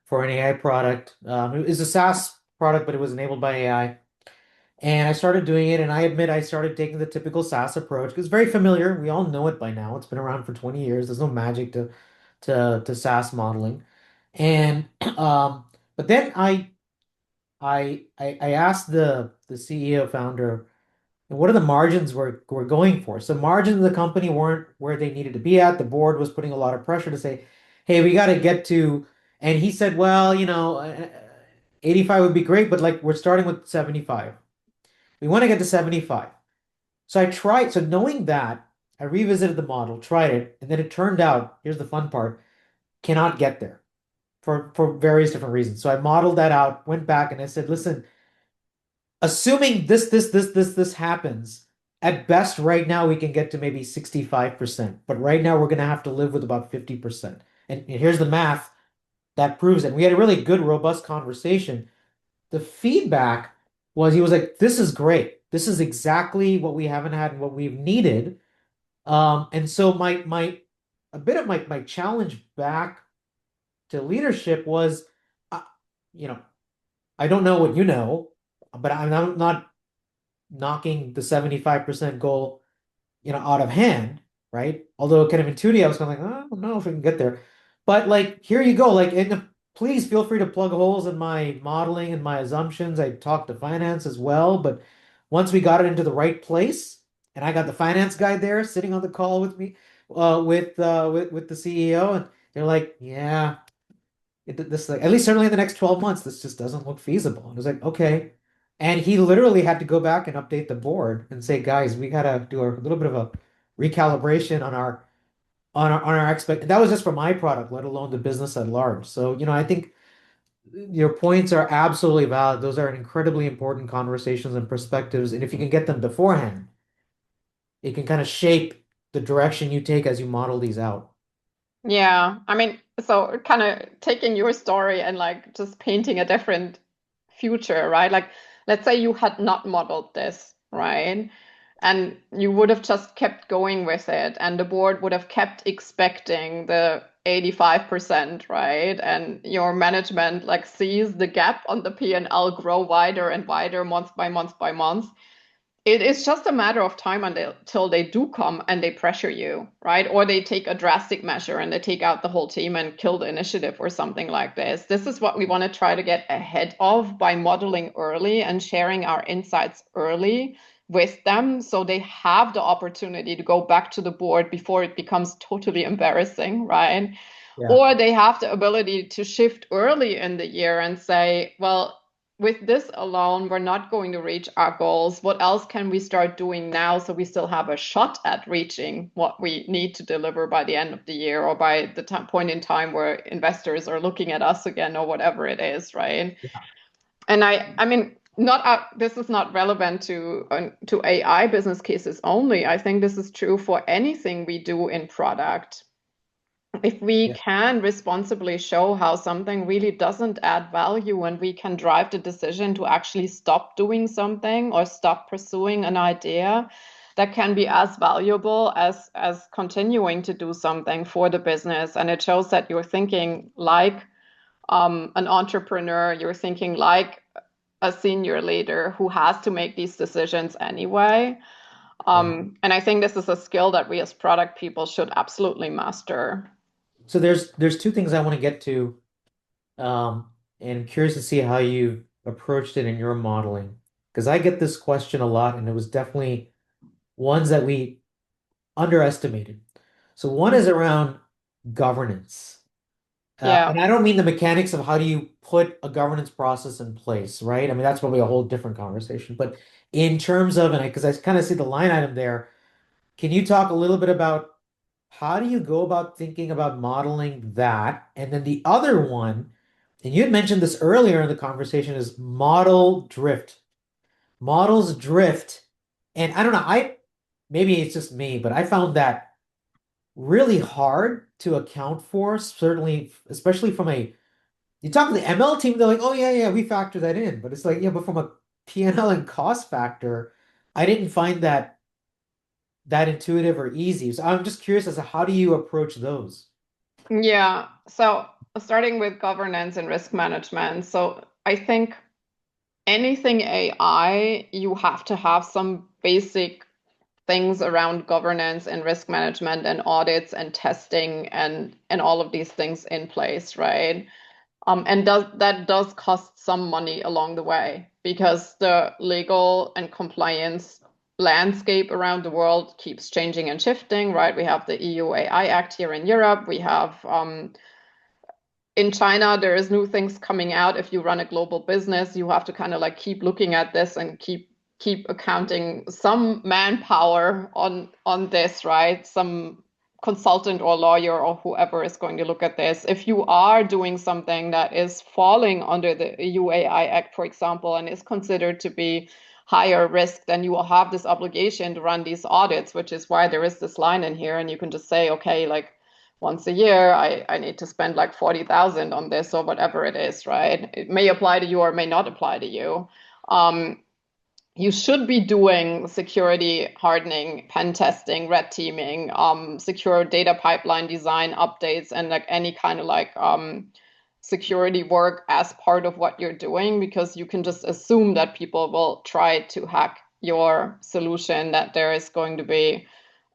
for an AI product. It was a SaaS product, but it was enabled by AI. And I started doing it, and I admit I started taking the typical SaaS approach because it's very familiar. We all know it by now. It's been around for 20 years. There's no magic to SaaS modeling. And but then I asked the CEO founder, what are the margins we're going for? So margins of the company weren't where they needed to be at. The board was putting a lot of pressure to say, hey, we got to get to, and he said, well, 85 would be great, but like we're starting with 75. We want to get to 75. So I tried, so knowing that, I revisited the model, tried it, and then it turned out, here's the fun part, cannot get there for various different reasons. So I modeled that out, went back, and I said, listen, assuming this happens, at best right now we can get to maybe 65%, but right now we're going to have to live with about 50%. And here's the math that proves it. We had a really good, robust conversation. The feedback was he was like, this is great. This is exactly what we haven't had and what we've needed. And so my a bit of my challenge back to leadership was, uh, you know, I don't know what you know, but I'm not knocking the 75% goal, out of hand, right? Although kind of intuitive, I was kind of like, oh, I don't know if we can get there. But like, here you go. Like, and please feel free to plug holes in my modeling and my assumptions. I talked to finance as well, but once we got it into the right place, and I got the finance guy there sitting on the call with me, with the CEO, and they're like, yeah, this like at least certainly in the next 12 months, this just doesn't look feasible. And I was like, okay. And he literally had to go back and update the board and say, guys, we gotta do a little bit of a recalibration on our expect. That was just for my product, let alone the business at large. So, I think your points are absolutely valid. Those are incredibly important conversations and perspectives. And if you can get them beforehand, it can kind of shape the direction you take as you model these out. Yeah, I mean, so kind of taking your story and like just painting a different future, right? Like, let's say you had not modeled this, right? And you would have just kept going with it, and the board would have kept expecting the 85%, right? And your management like sees the gap on the P&L grow wider and wider month by month by month. It is just a matter of time until they do come and they pressure you, right? Or they take a drastic measure and they take out the whole team and kill the initiative or something like this. This is what we want to try to get ahead of by modeling early and sharing our insights early with them so they have the opportunity to go back to the board before it becomes totally embarrassing, right? Yeah. Or they have the ability to shift early in the year and say, well, with this alone, we're not going to reach our goals. What else can we start doing now so we still have a shot at reaching what we need to deliver by the end of the year or by the point in time where investors are looking at us again or whatever it is, right? And I mean, not this is not relevant to AI business cases only. I think this is true for anything we do in product. If we Yeah. can responsibly show how something really doesn't add value and we can drive the decision to actually stop doing something or stop pursuing an idea, that can be as valuable as continuing to do something for the business. And it shows that you're thinking like an entrepreneur, you're thinking like a senior leader who has to make these decisions anyway. Yeah. And I think this is a skill that we as product people should absolutely master. So there's two things I want to get to, and I'm curious to see how you approached it in your modeling. Because I get this question a lot, and it was definitely ones that we underestimated. So one is around governance. Yeah. And I don't mean the mechanics of how do you put a governance process in place, right? I mean, that's probably a whole different conversation. But in terms of, and because I kind of see the line item there, can you talk a little bit about how do you go about thinking about modeling that? And then the other one, and you had mentioned this earlier in the conversation, is model drift. Models drift. And I don't know, maybe it's just me, but I found that really hard to account for, certainly, especially from you talk to the ML team, they're like, oh yeah, yeah, we factor that in. But it's like, yeah, but from a P&L and cost factor, I didn't find that intuitive or easy. So I'm just curious as to how do you approach those? Yeah. So starting with governance and risk management. So I think anything AI, you have to have some basic things around governance and risk management and audits and testing and all of these things in place, right? And does cost some money along the way because the legal and compliance landscape around the world keeps changing and shifting, right? We have the EU AI Act here in Europe. We have in China, there is new things coming out. If you run a global business, you have to kind of like keep looking at this and keep accounting some manpower on this, right? Some consultant or lawyer or whoever is going to look at this. If you are doing something that is falling under the UAI Act, for example, and is considered to be higher risk, then you will have this obligation to run these audits, which is why there is this line in here, and you can just say, okay, like once a year, I need to spend like 40,000 on this or whatever it is, right? It may apply to you or may not apply to you. You should be doing security hardening, pen testing, red teaming, secure data pipeline design updates, and like any kind of like security work as part of what you're doing, because you can just assume that people will try to hack your solution, that there is going to be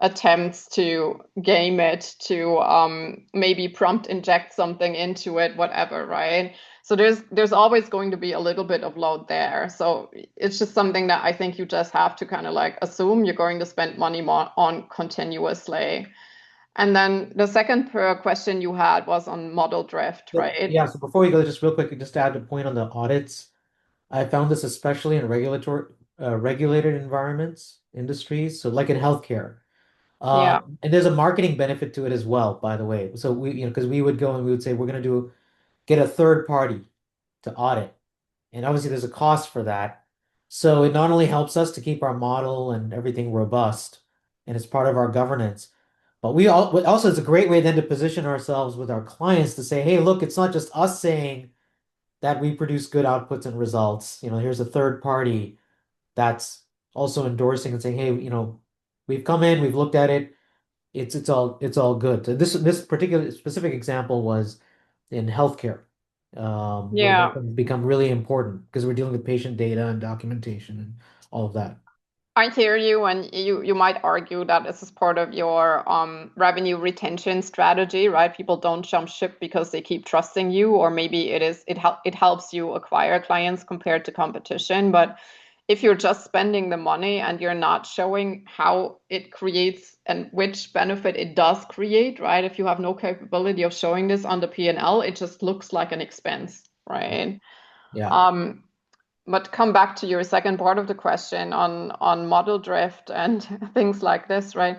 attempts to game it, to maybe prompt inject something into it, whatever, right? So there's always going to be a little bit of load there. So it's just something that I think you just have to kind of like assume you're going to spend money more on continuously. And then the second question you had was on model drift, right? Yeah, so before we go, just real quick, just to add a point on the audits, I found this especially in regulated environments, industries, so like in healthcare. Yeah. And there's a marketing benefit to it as well, by the way. So because we would go and we would say we're going to get a third party to audit, and obviously there's a cost for that. So it not only helps us to keep our model and everything robust, and it's part of our governance, but also it's a great way then to position ourselves with our clients to say, hey, look, it's not just us saying that we produce good outputs and results. Here's a third party that's also endorsing and saying, hey, we've come in, we've looked at it. It's all good. So this particular specific example was in healthcare, where that Yeah. has become really important because we're dealing with patient data and documentation and all of that. I hear you, and you might argue that this is part of your revenue retention strategy, right? People don't jump ship because they keep trusting you, or maybe it helps you acquire clients compared to competition. But if you're just spending the money and you're not showing how it creates and which benefit it does create, right? If you have no capability of showing this on the P&L, it just looks like an expense, right? Yeah, Um, but come back to your second part of the question on model drift and things like this, right?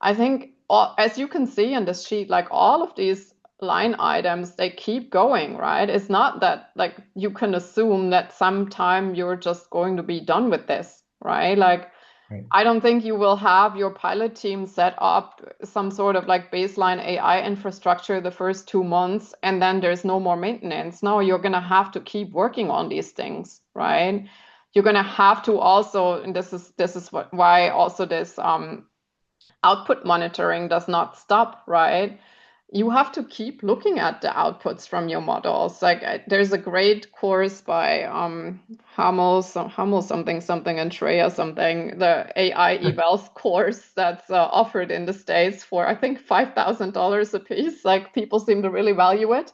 I think as you can see in this sheet, like all of these line items, they keep going, right? It's not that like you can assume that sometime you're just going to be done with this, right? Like right. I don't think you will have your pilot team set up some sort of like baseline AI infrastructure the first 2 months and then there's no more maintenance. No, you're going to have to keep working on these things, right? You're going to have to also, and this is why also this output monitoring does not stop, right? You have to keep looking at the outputs from your models. Like there's a great course by Hamel something something and Shreya something, the AI evals course that's offered in the States for I think $5,000 a piece. Like people seem to really value it.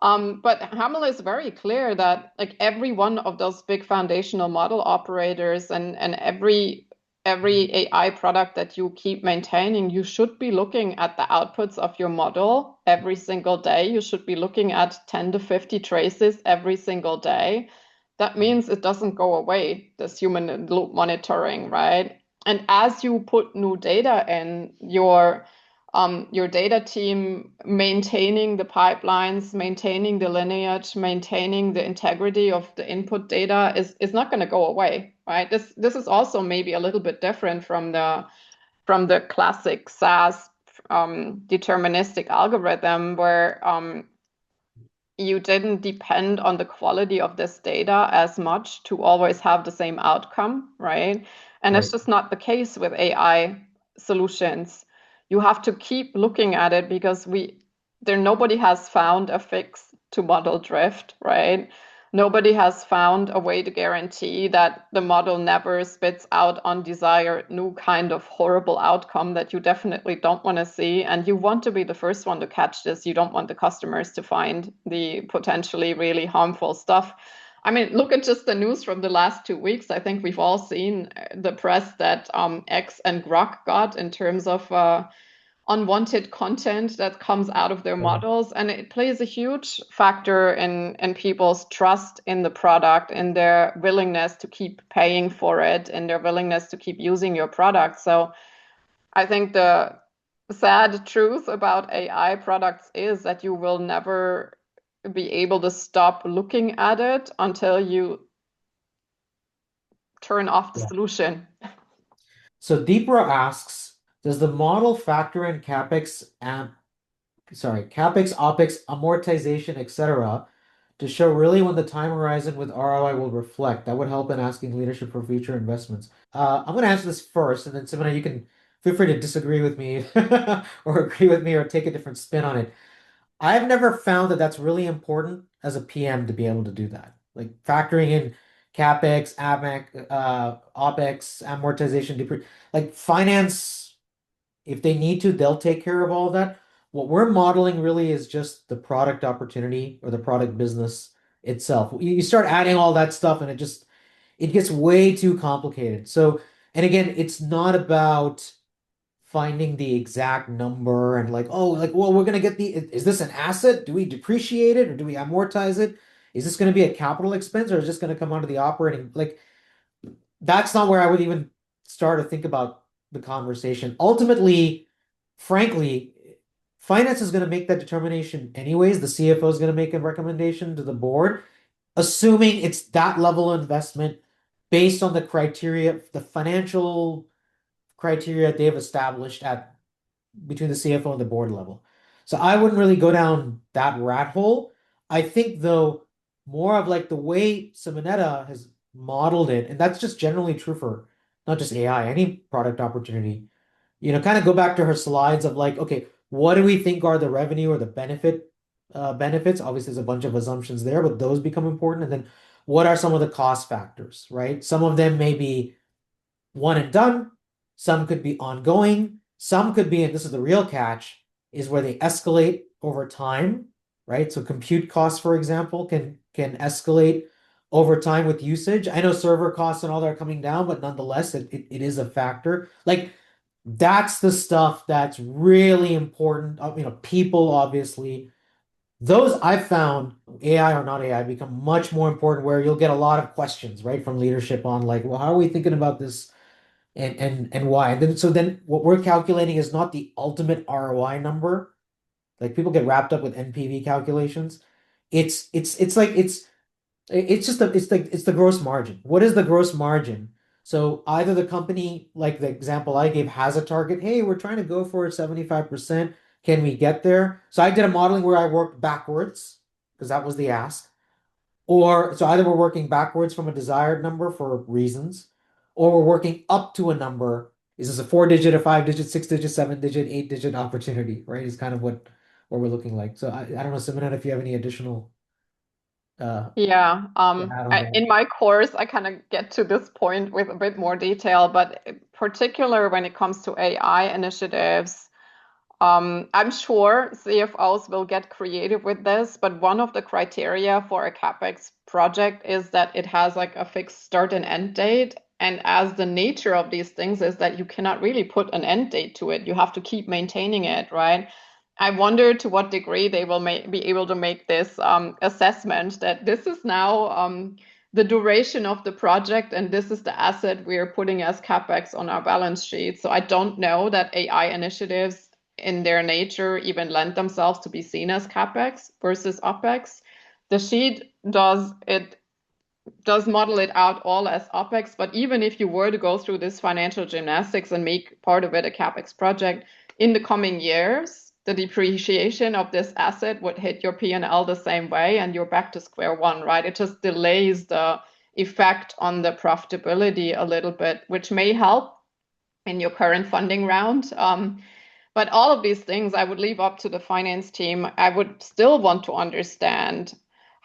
But Hamel is very clear that like every one of those big foundational model operators and every AI product that you keep maintaining, you should be looking at the outputs of your model every single day. You should be looking at 10 to 50 traces every single day. That means it doesn't go away, this human loop monitoring, right? And as you put new data in, your data team maintaining the pipelines, maintaining the lineage, maintaining the integrity of the input data is not going to go away, right? This is also maybe a little bit different from the classic SAS deterministic algorithm where you didn't depend on the quality of this data as much to always have the same outcome, right? And it's Right. just not the case with AI solutions. You have to keep looking at it because nobody has found a fix to model drift, right? nobody has found a way to guarantee that the model never spits out undesired new kind of horrible outcome that you definitely don't want to see. And you want to be the first one to catch this. You don't want the customers to find the potentially really harmful stuff. I mean, look at just the news from the last 2 weeks. I think we've all seen the press that X and Grok got in terms of unwanted content that comes out of their models, and it plays a huge factor in people's trust in the product, in their willingness to keep paying for it, in their willingness to keep using your product. So I think the sad truth about AI products is that you will never be able to stop looking at it until you turn off the Yeah. solution. So Deepra asks, does the model factor in capex, opex, amortization, etc., to show really when the time horizon with ROI will reflect? That would help in asking leadership for future investments. I'm going to answer this first, and then Simona, you can feel free to disagree with me or agree with me or take a different spin on it. I've never found that that's really important as a PM to be able to do that. Like factoring in capex, opex, amortization, like finance, if they need to, they'll take care of all of that. What we're modeling really is just the product opportunity or the product business itself. You start adding all that stuff and it gets way too complicated. So, and again, it's not about finding the exact number and like, oh, like, well, we're gonna get is this an asset? Do we depreciate it or do we amortize it? Is this gonna be a capital expense or is this gonna come out of the operating? Like, that's not where I would even start to think about the conversation. Ultimately, frankly, finance is going to make that determination anyways. The CFO is going to make a recommendation to the board, assuming it's that level of investment based on the criteria, the financial criteria they've established at between the CFO and the board level. So I wouldn't really go down that rat hole. I think though more of like the way Simonetta has modeled it, and that's just generally true for not just AI, any product opportunity. Kind of go back to her slides of like, okay, what do we think are the revenue or the benefits? Obviously, there's a bunch of assumptions there, but those become important. And then what are some of the cost factors, right? Some of them may be one and done. Some could be ongoing. Some could be, and this is the real catch, is where they escalate over time, right? So compute costs, for example, can escalate over time with usage. I know server costs and all that are coming down, but nonetheless, it is a factor. Like that's the stuff that's really important. People obviously. Those I've found, AI or not AI, become much more important where you'll get a lot of questions, right, from leadership on like, well, how are we thinking about this and why? And then what we're calculating is not the ultimate ROI number. Like people get wrapped up with NPV calculations. It's just it's the gross margin. What is the gross margin? So either the company, like the example I gave, has a target. Hey, we're trying to go for 75%. Can we get there? So I did a modeling where I worked backwards because that was the ask. Or so either we're working backwards from a desired number for reasons, or we're working up to a number. Is this a 4-digit, a 5-digit, 6-digit, 7-digit, 8-digit opportunity, right? Is kind of what we're looking like. So I don't know, Simon, if you have any additional Yeah, to add on that. in my course, I kind of get to this point with a bit more detail, but particular when it comes to AI initiatives, I'm sure CFOs will get creative with this, but one of the criteria for a CapEx project is that it has like a fixed start and end date. And as the nature of these things is that you cannot really put an end date to it, you have to keep maintaining it, right? I wonder to what degree they will be able to make this assessment that this is now the duration of the project and this is the asset we're putting as CapEx on our balance sheet. So I don't know that AI initiatives in their nature even lend themselves to be seen as CapEx versus OpEx. The sheet does model it out all as OpEx, but even if you were to go through this financial gymnastics and make part of it a CapEx project, in the coming years, the depreciation of this asset would hit your P&L the same way and you're back to square one, right? It just delays the effect on the profitability a little bit, which may help in your current funding round. But all of these things I would leave up to the finance team. I would still want to understand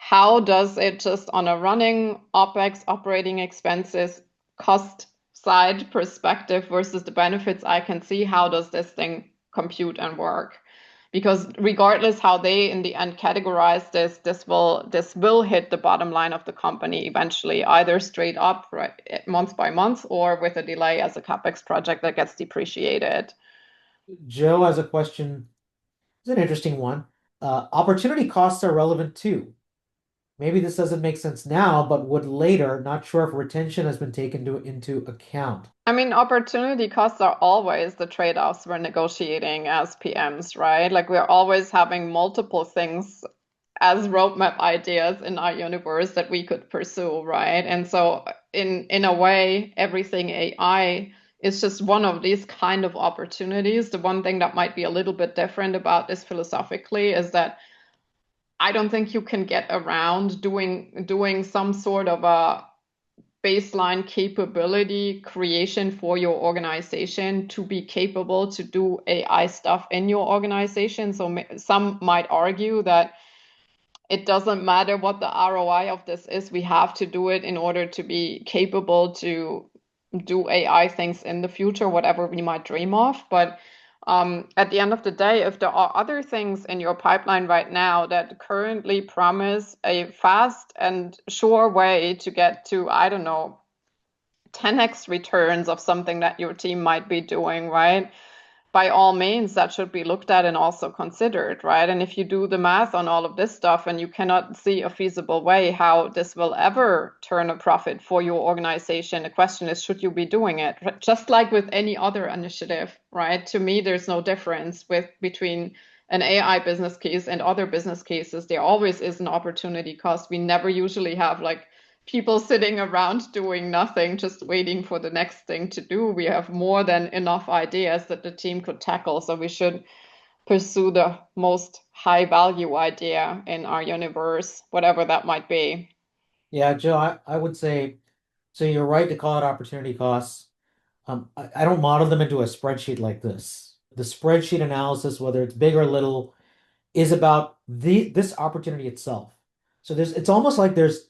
how does it just on a running OpEx operating expenses cost side perspective versus the benefits I can see, how does this thing compute and work? Because regardless how they in the end categorize this, this will hit the bottom line of the company eventually, either straight up, right, month by month, or with a delay as a capex project that gets depreciated. Joe has a question. It's an interesting one. Opportunity costs are relevant too. Maybe this doesn't make sense now, but would later. Not sure if retention has been taken into account. I mean, opportunity costs are always the trade-offs we're negotiating as PMs, right? Like we're always having multiple things as roadmap ideas in our universe that we could pursue, right? And so in a way, everything AI is just one of these kind of opportunities. The one thing that might be a little bit different about this philosophically is that I don't think you can get around doing some sort of a baseline capability creation for your organization to be capable to do AI stuff in your organization. So some might argue that it doesn't matter what the ROI of this is, we have to do it in order to be capable to do AI things in the future, whatever we might dream of. But at the end of the day, if there are other things in your pipeline right now that currently promise a fast and sure way to get to, I don't know, 10x returns of something that your team might be doing, right? By all means, that should be looked at and also considered, right? And if you do the math on all of this stuff and you cannot see a feasible way how this will ever turn a profit for your organization, the question is, should you be doing it? Just like with any other initiative, right? To me, there's no difference between an AI business case and other business cases. There always is an opportunity cost. We never usually have like people sitting around doing nothing, just waiting for the next thing to do. We have more than enough ideas that the team could tackle. So we should pursue the most high value idea in our universe, whatever that might be. Yeah, Joe, I would say, so you're right to call it opportunity costs. I don't model them into a spreadsheet like this. The spreadsheet analysis, whether it's big or little, is about this opportunity itself. So it's almost like there's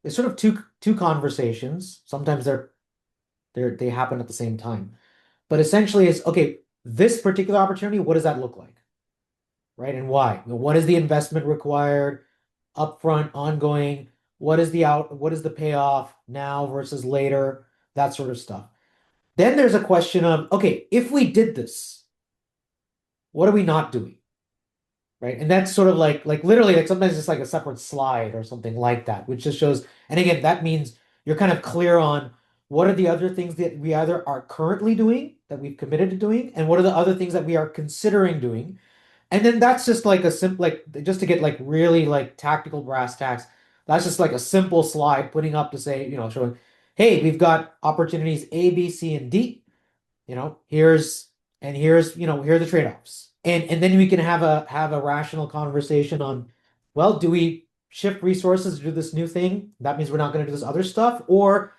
sort of two conversations. Sometimes they happen at the same time. But essentially it's okay, this particular opportunity, what does that look like? Right? And why? What is the investment required, upfront, ongoing? What is the payoff now versus later? That sort of stuff. Then there's a question of, okay, if we did this, what are we not doing? Right? And that's sort of like literally like sometimes it's like a separate slide or something like that, which just shows, and again, that means you're kind of clear on what are the other things that we either are currently doing that we've committed to doing, and what are the other things that we are considering doing. And then that's just like a simple, like just to get like really like tactical brass tacks, that's just like a simple slide putting up to say, showing, hey, we've got opportunities A, B, C, and D. Here are the trade-offs. And then we can have a rational conversation on, well, do we shift resources to do this new thing? That means we're not going to do this other stuff, or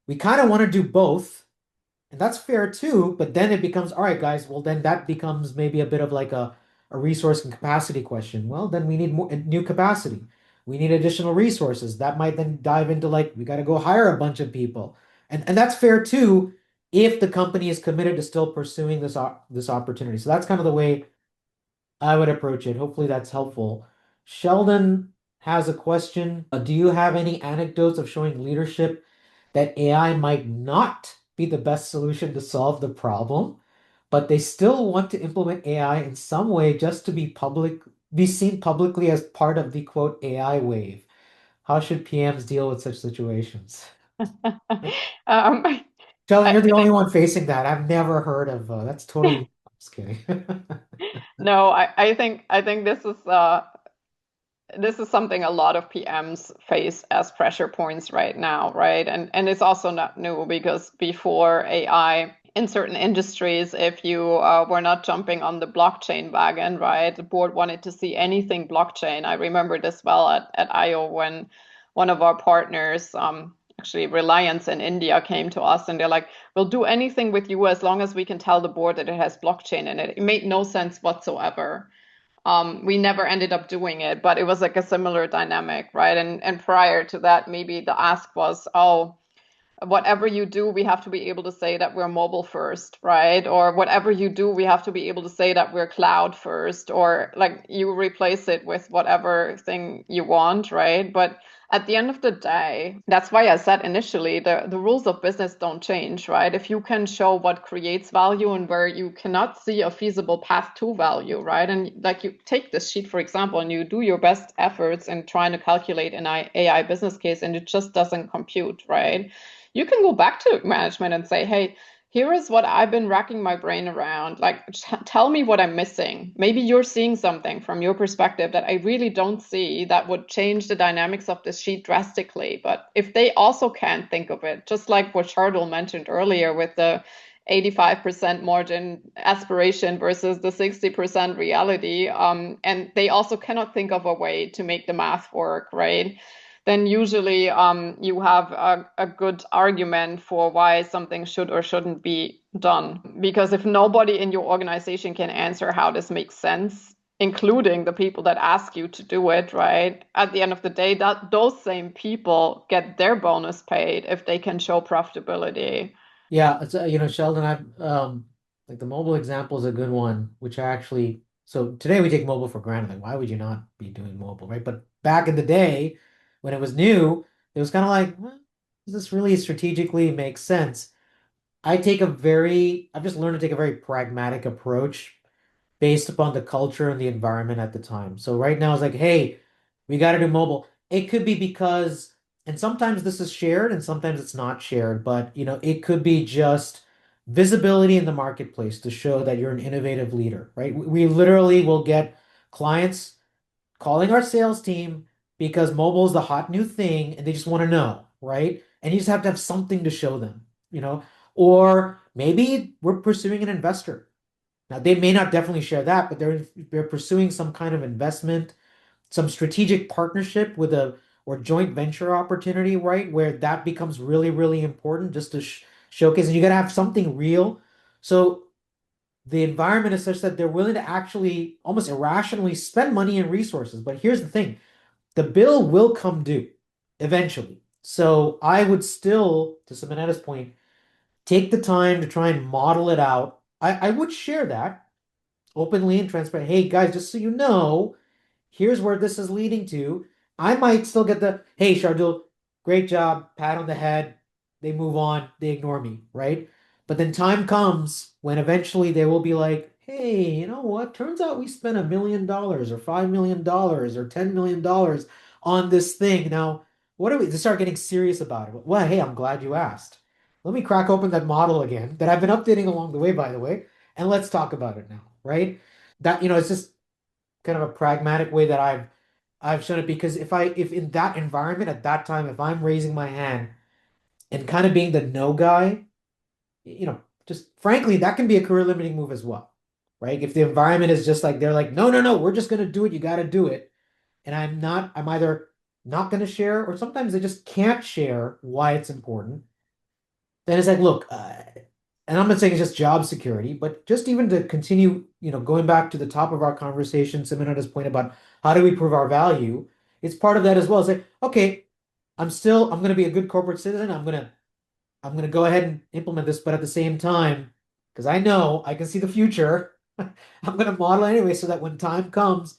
we kind of want to do both, and that's fair too, but then it becomes, all right, guys, well, then that becomes maybe a bit of like a resource and capacity question. Well, then we need more new capacity. We need additional resources. That might then dive into like, we got to go hire a bunch of people. And that's fair too, if the company is committed to still pursuing this opportunity. So that's kind of the way I would approach it. Hopefully that's helpful. Sheldon has a question. Do you have any anecdotes of showing leadership that AI might not be the best solution to solve the problem, but they still want to implement AI in some way just to be seen publicly as part of the quote AI wave? How should PMs deal with such situations? um, Sheldon, I, you're the only one facing that. I've never heard of that's totally I'm just kidding. no, I think this is something a lot of PMs face as pressure points right now, right? And it's also not new because before AI in certain industries, if you were not jumping on the blockchain wagon, right, the board wanted to see anything blockchain. I remember this well at IO when one of our partners, actually Reliance in India, came to us and they're like, we'll do anything with you as long as we can tell the board that it has blockchain in it. It made no sense whatsoever. We never ended up doing it, but it was like a similar dynamic, right? And prior to that, maybe the ask was, oh, whatever you do, we have to be able to say that we're mobile first, right? Or whatever you do, we have to be able to say that we're cloud first, or like you replace it with whatever thing you want, right? But at the end of the day, that's why I said initially the rules of business don't change, right? If you can show what creates value and where you cannot see a feasible path to value, right? And like you take this sheet, for example, and you do your best efforts in trying to calculate an AI business case and it just doesn't compute, right? You can go back to management and say, hey, here is what I've been racking my brain around. Like, tell me what I'm missing. Maybe you're seeing something from your perspective that I really don't see that would change the dynamics of this sheet drastically. But if they also can't think of it, just like what Shardul mentioned earlier with the 85% margin aspiration versus the 60% reality, and they also cannot think of a way to make the math work, right? Then usually you have a good argument for why something should or shouldn't be done. Because if nobody in your organization can answer how this makes sense, including the people that ask you to do it, right? At the end of the day, that those same people get their bonus paid if they can show profitability. Yeah, it's Sheldon, I've like the mobile example is a good one, which I actually so today we take mobile for granted. Like, why would you not be doing mobile, right? But back in the day when it was new, it was kind of like, well, does this really strategically make sense? I've just learned to take a very pragmatic approach based upon the culture and the environment at the time. So right now it's like, hey, we got to do mobile. It could be because, and sometimes this is shared and sometimes it's not shared, but it could be just visibility in the marketplace to show that you're an innovative leader, right? We literally will get clients calling our sales team because mobile is the hot new thing and they just want to know, right? And you just have to have something to show them, or maybe we're pursuing an investor. Now, they may not definitely share that, but they're pursuing some kind of investment, some strategic partnership with a or joint venture opportunity, right? Where that becomes really, really important just to showcase. And you got to have something real. So the environment is such that they're willing to actually almost irrationally spend money and resources. But here's the thing, the bill will come due eventually. So I would still, to Simoneta's point, take the time to try and model it out. I would share that openly and transparent. Hey guys, just so you know, here's where this is leading to. I might still get the, hey Shardul, great job, pat on the head. They move on, they ignore me, right? But then time comes when eventually they will be like, hey, you know what? Turns out we spent $1 million or $5 million or $10 million on this thing. Now, what do we to start getting serious about it? Well, hey, I'm glad you asked. Let me crack open that model again that I've been updating along the way, by the way, and let's talk about it now, right? That, it's just kind of a pragmatic way that I've shown it because if in that environment at that time, if I'm raising my hand and kind of being the no guy, just frankly, that can be a career limiting move as well, right? If the environment is just like they're like, no, no, no, we're just gonna do it, you got to do it, and I'm either not gonna share or sometimes they just can't share why it's important. Then it's like, look, and I'm not saying it's just job security, but just even to continue, going back to the top of our conversation, Simoneta's point about how do we prove our value, it's part of that as well. It's like, okay, I'm going to be a good corporate citizen. I'm going to go ahead and implement this, but at the same time, because I know I can see the future, I'm going to model anyway so that when time comes,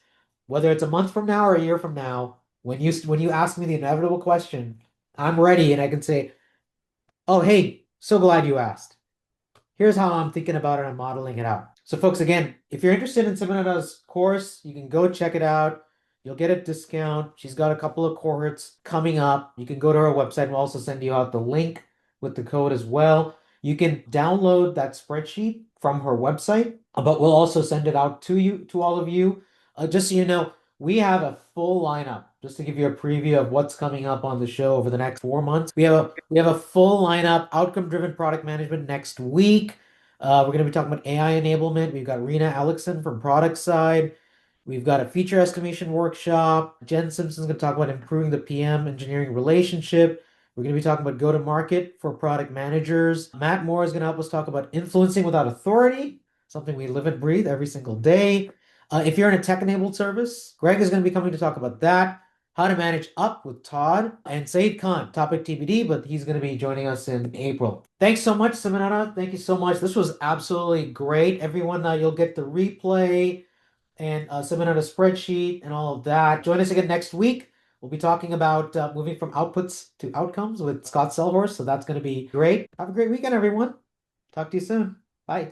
whether it's a month from now or a year from now, when you ask me the inevitable question, I'm ready and I can say, oh, hey, so glad you asked. Here's how I'm thinking about it. I'm modeling it out. So folks, again, if you're interested in Samanada's course, you can go check it out. You'll get a discount. She's got a couple of cohorts coming up. You can go to her website. We'll also send you out the link with the code as well. You can download that spreadsheet from her website, but we'll also send it out to all of you. Just so you know, we have a full lineup. Just to give you a preview of what's coming up on the show over the next 4 months. We have a full lineup, outcome-driven product management next week. We're going to be talking about AI enablement. We've got Rena Alexson from product side. We've got a feature estimation workshop. Jen Simpson's going to talk about improving the PM engineering relationship. We're going to be talking about go-to-market for product managers. Matt Moore is going to help us talk about influencing without authority, something we live and breathe every single day. If you're in a tech-enabled service, Greg is going to be coming to talk about that, how to manage up with Todd, and Said Khan, topic TBD, but he's going to be joining us in April. Thanks so much, Seminara. Thank you so much. This was absolutely great. Everyone, you'll get the replay and Seminara spreadsheet and all of that. Join us again next week. We'll be talking about moving from outputs to outcomes with Scott Selhorst, so that's going to be great. Have a great weekend, everyone. Talk to you soon. Bye.